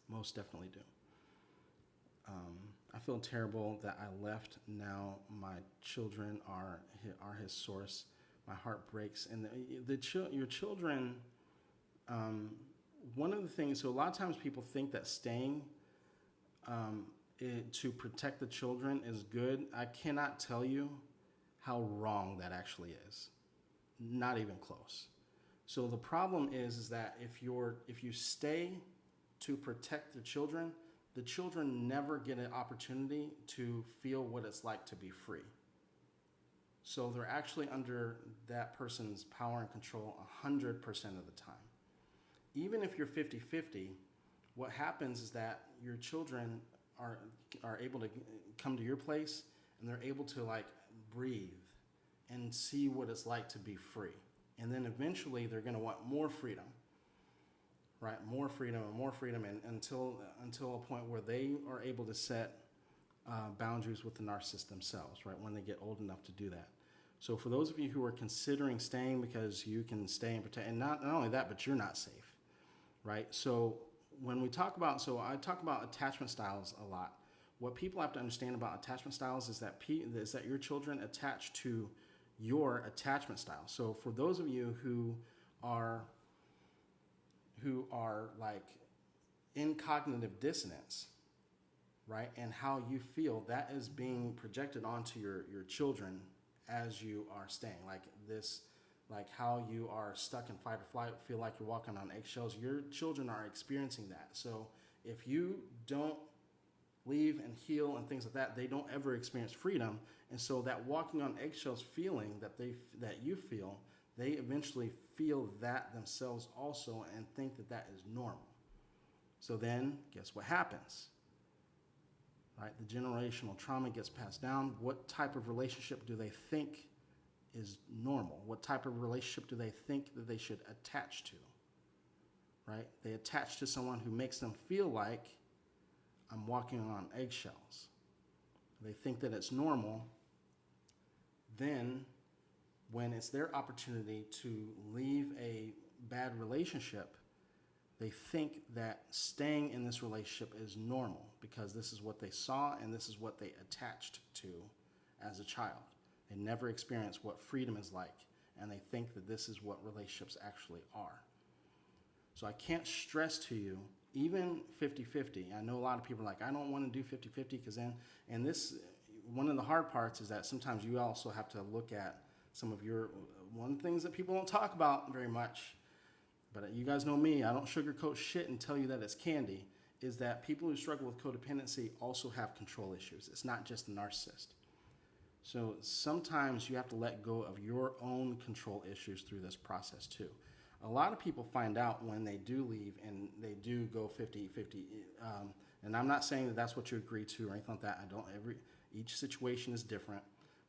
Most definitely do. I feel terrible that I left. Now my children are his source. My heart breaks. And your children, one of the things, so a lot of times people think that staying to protect the children is good. I cannot tell you how wrong that actually is. Not even close. So the problem is that if you stay to protect the children never get an opportunity to feel what it's like to be free. So they're actually under that person's power and control 100% of the time. Even if you're 50-50, what happens is that your children are able to come to your place, and they're able to breathe and see what it's like to be free. And then eventually they're going to want more freedom, right? More freedom and more freedom, and until a point where they are able to set boundaries with the narcissist themselves, right? When they get old enough to do that. So for those of you who are considering staying because you can stay and protect, and not only that, but you're not safe. right? So when we talk about, so I talk about attachment styles a lot. What people have to understand about attachment styles is that your children attach to your attachment style. So for those of you who are like in cognitive dissonance, right, and how you feel, that is being projected onto your children as you are staying. Like this, like how you are stuck in fight or flight, feel like you're walking on eggshells. Your children are experiencing that. So if you don't leave and heal and things like that, they don't ever experience freedom. And so that walking on eggshells feeling that you feel, they eventually feel that themselves also and think that that is normal. So then guess what happens? Right? The generational trauma gets passed down. What type of relationship do they think is normal? What type of relationship do they think that they should attach to? Right? They attach to someone who makes them feel like I'm walking on eggshells. They think that it's normal. Then when it's their opportunity to leave a bad relationship, they think that staying in this relationship is normal because this is what they saw and this is what they attached to as a child. They never experienced what freedom is like, and they think that this is what relationships actually are. So I can't stress to you, even 50-50. I know a lot of people are like, I don't want to do 50-50 because then, and this, one of the hard parts is that sometimes you also have to look at some of one of the things that people don't talk about very much, but you guys know me, I don't sugarcoat shit and tell you that it's candy, is that people who struggle with codependency also have control issues. It's not just the narcissist. So sometimes you have to let go of your own control issues through this process too. A lot of people find out when they do leave and they do go 50-50. And I'm not saying that that's what you agree to or anything like that. Each situation is different.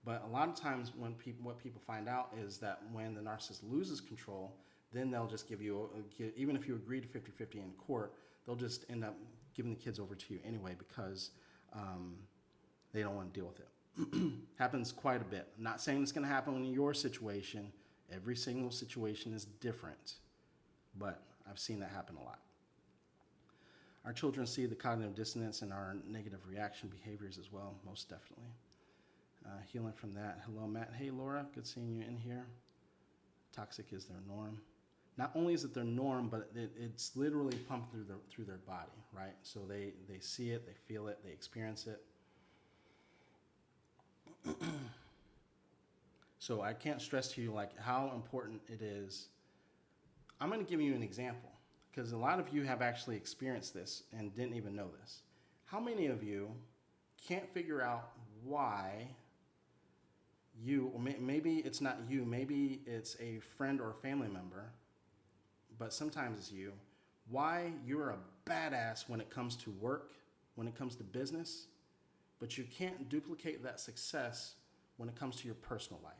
But a lot of times what people find out is that when the narcissist loses control, then they'll just give you, even if you agree to 50-50 in court, they'll just end up giving the kids over to you anyway because they don't want to deal with it. Happens quite a bit. I'm not saying it's going to happen in your situation. Every single situation is different, but I've seen that happen a lot. Our children see the cognitive dissonance in our negative reaction behaviors as well, most definitely. Healing from that. Hello, Matt. Hey, Laura. Good seeing you in here. Toxic is their norm. Not only is it their norm, but it's literally pumped through their body, right? So they see it, they feel it, they experience it. So I can't stress to you like how important it is. I'm going to give you an example because a lot of you have actually experienced this and didn't even know this. How many of you can't figure out why you, or maybe it's not you, maybe it's a friend or a family member, but sometimes it's you, why you're a badass when it comes to work, when it comes to business, but you can't duplicate that success when it comes to your personal life.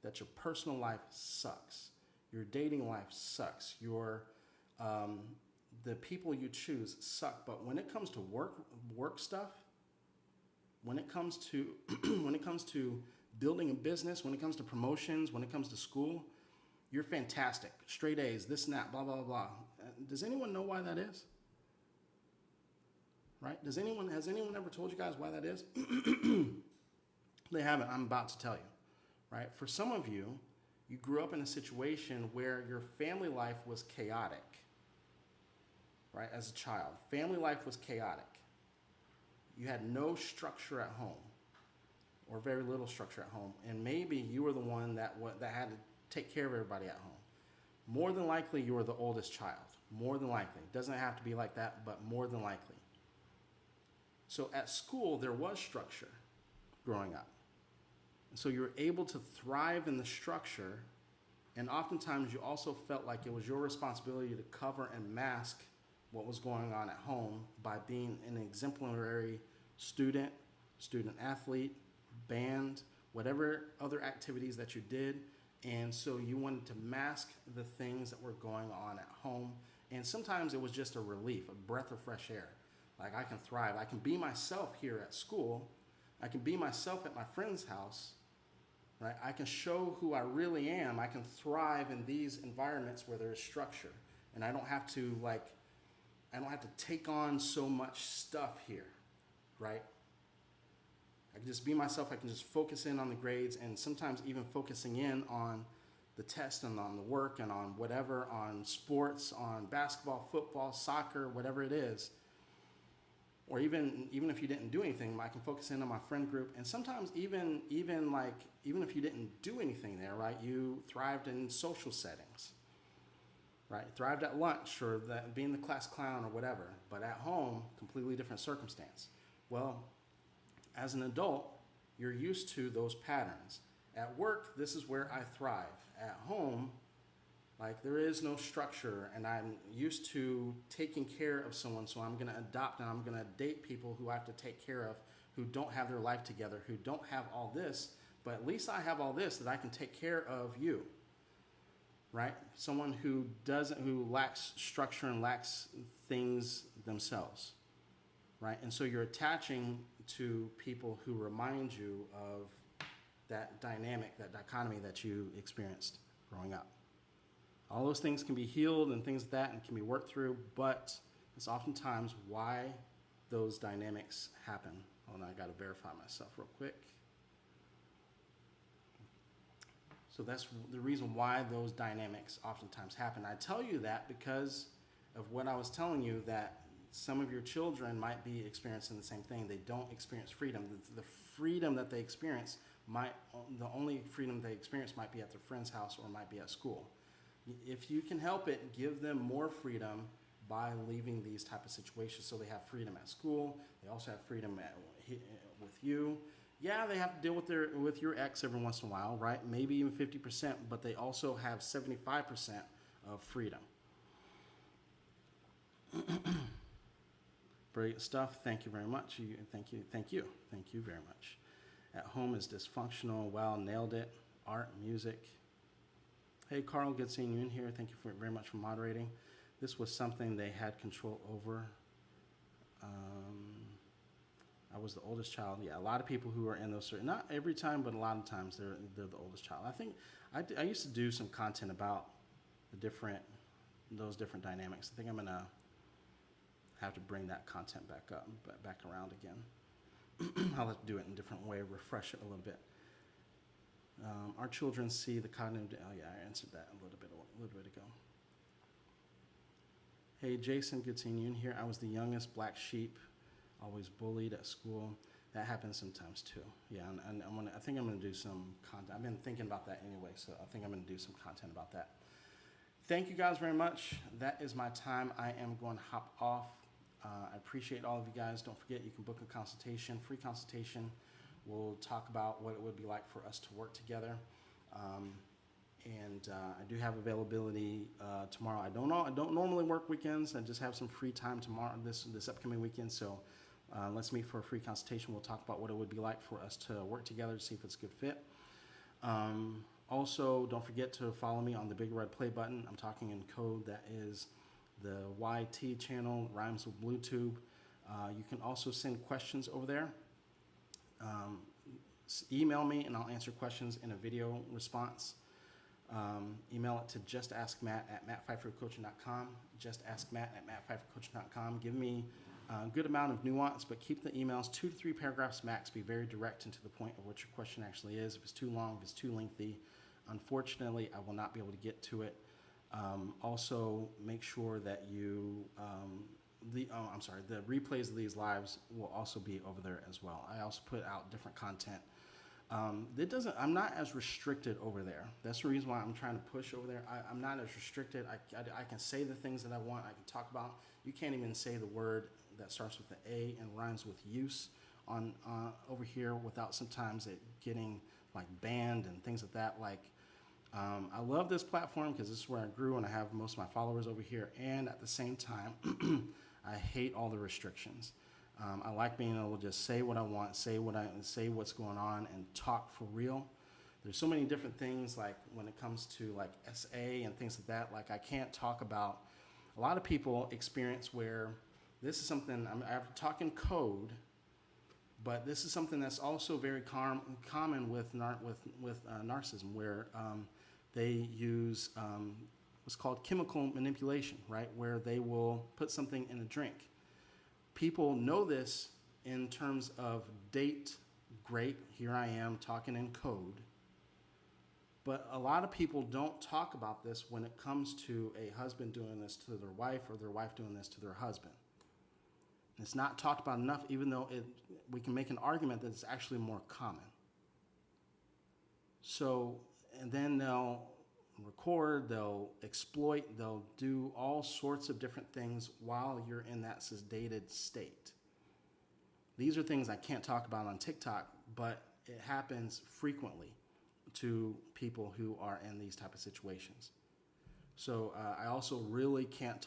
That your personal life sucks. Your dating life sucks. The people you choose suck. But when it comes to work stuff, when it comes to when it comes to building a business, when it comes to promotions, when it comes to school, you're fantastic. Straight A's, this and that, blah, blah, blah. Does anyone know why that is? Right? Has anyone ever told you guys why that is? They haven't. I'm about to tell you. Right? For some of you, you grew up in a situation where your family life was chaotic. Right? As a child, family life was chaotic. You had no structure at home, or very little structure at home, and maybe you were the one that had to take care of everybody at home. More than likely, you were the oldest child. More than likely. It doesn't have to be like that, but more than likely. So at school, there was structure growing up. And so you were able to thrive in the structure, and oftentimes you also felt like it was your responsibility to cover and mask what was going on at home by being an exemplary student athlete, band, whatever other activities that you did. And so you wanted to mask the things that were going on at home. And sometimes it was just a relief, a breath of fresh air. Like, I can thrive. I can be myself here at school. I can be myself at my friend's house. Right? I can show who I really am. I can thrive in these environments where there is structure. and I don't have to take on so much stuff here, right? I can just be myself. I can just focus in on the grades, and sometimes even focusing in on the test and on the work and on whatever, on sports, on basketball, football, soccer, whatever it is. Or even if you didn't do anything, I can focus in on my friend group. And sometimes even if you didn't do anything there, right, you thrived in social settings, right? Thrived at lunch or being the class clown or whatever. But at home, completely different circumstance. Well, as an adult, you're used to those patterns. At work, this is where I thrive. At home, like, there is no structure, and I'm used to taking care of someone, so I'm going to adopt and I'm going to date people who I have to take care of, who don't have their life together, who don't have all this, but at least I have all this that I can take care of you, right? Someone who lacks structure and lacks things themselves, right? And so you're attaching to people who remind you of that dynamic, that dichotomy that you experienced growing up. All those things can be healed and things like that and can be worked through, but it's oftentimes why those dynamics happen. Hold on, I got to verify myself real quick. So that's the reason why those dynamics oftentimes happen. I tell you that because of what I was telling you, that some of your children might be experiencing the same thing. They don't experience freedom. The freedom that they experience the only freedom they experience might be at their friend's house or might be at school. If you can help it, give them more freedom by leaving these type of situations, so they have freedom at school. They also have freedom with you. Yeah, they have to deal with your ex every once in a while, right? Maybe even 50%, but they also have 75% of freedom. Brilliant stuff. Thank you very much. Thank you very much. At home is dysfunctional. Wow, nailed it. Art, music. Hey, Carl, good seeing you in here. Thank you very much for moderating. This was something they had control over. I was the oldest child. Yeah, a lot of people who are in those certain, not every time, but a lot of times they're the oldest child. I think I used to do some content about those different dynamics. I think I'm gonna have to bring that content back around again. I'll have to do it in a different way, refresh it a little bit. Our children see the cognitive. Oh yeah, I answered that a little bit ago. Hey Jason, good seeing you in here. I was the youngest black sheep, always bullied at school. That happens sometimes too. Yeah, and I think I'm gonna do some content. I've been thinking about that anyway, so I think I'm gonna do some content about that. Thank you guys very much. That is my time. I am going to hop off. I appreciate all of you guys. Don't forget, you can book a consultation, free consultation. We'll talk about what it would be like for us to work together. I do have availability tomorrow. I don't normally work weekends. I just have some free time tomorrow, this upcoming weekend. So let's meet for a free consultation. We'll talk about what it would be like for us to work together to see if it's a good fit. Also, don't forget to follow me on the big red play button. I'm talking in code. That is the YT channel, rhymes with BlueTube. You can also send questions over there. Email me and I'll answer questions in a video response. Email it to justaskmatt@mattpfeiffercoaching.com, justaskmatt@mattpfeiffercoaching.com. Give me a good amount of nuance, but keep the emails 2 to 3 paragraphs max. Be very direct and to the point of what your question actually is. If it's too long, if it's too lengthy, unfortunately, I will not be able to get to it. Also, make sure that you, the replays of these lives will also be over there as well. I also put out different content. I'm not as restricted over there. That's the reason why I'm trying to push over there. I'm not as restricted. I can say the things that I want. I can talk about. You can't even say the word that starts with the A and rhymes with use on over here without sometimes it getting like banned and things like that. Like, I love this platform because this is where I grew and I have most of my followers over here. And at the same time, I hate all the restrictions. I like being able to just say what I want, say what's going on, and talk for real. There's so many different things, like when it comes to like SA and things like that. Like, I can't talk about. A lot of people experience where this is something I'm talking code, but this is something that's also very common with narcissism, where they use what's called chemical manipulation, right? Where they will put something in a drink. People know this in terms of date, great, here I am talking in code. But a lot of people don't talk about this when it comes to a husband doing this to their wife or their wife doing this to their husband. It's not talked about enough, even though we can make an argument that it's actually more common. So, and then they'll record, they'll exploit, they'll do all sorts of different things while you're in that sedated state. These are things I can't talk about on TikTok, but it happens frequently to people who are in these type of situations. So I also really can't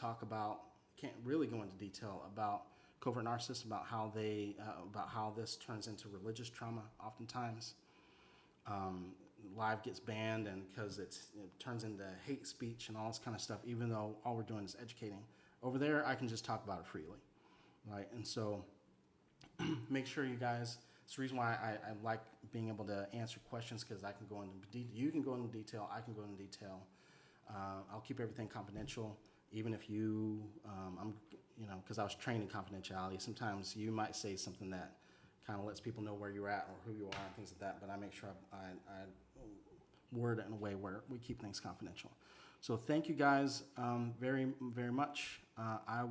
really go into detail about covert narcissists, about how this turns into religious trauma oftentimes. Live gets banned, and because it turns into hate speech and all this kind of stuff, even though all we're doing is educating. Over there, I can just talk about it freely, right? And so make sure you guys, it's the reason why I like being able to answer questions, because I can go into detail. You can go into detail, I can go into detail. I'll keep everything confidential, even if you, because I was trained in confidentiality. Sometimes you might say something that kind of lets people know where you're at or who you are and things like that, but I make sure I word it in a way where we keep things confidential. So thank you guys very, very much. I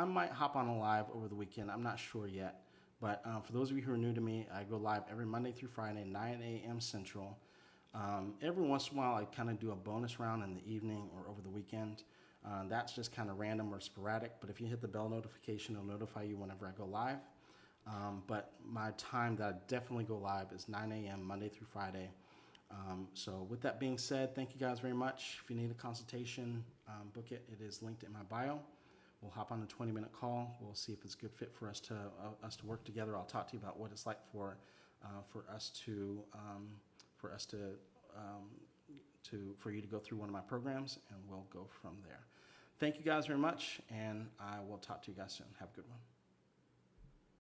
might hop on a live over the weekend. I'm not sure yet. But for those of you who are new to me, I go live every Monday through Friday, 9 a.m. Central. Every once in a while, I kind of do a bonus round in the evening or over the weekend. That's just kind of random or sporadic. But if you hit the bell notification, it'll notify you whenever I go live. But my time that I definitely go live is 9 a.m. Monday through Friday. So with that being said, thank you guys very much. If you need a consultation, book it. It is linked in my bio. We'll hop on a 20-minute call. We'll see if it's a good fit for us to work together. I'll talk to you about what it's like for you to go through one of my programs, and we'll go from there. Thank you guys very much, and I will talk to you guys soon. Have a good one.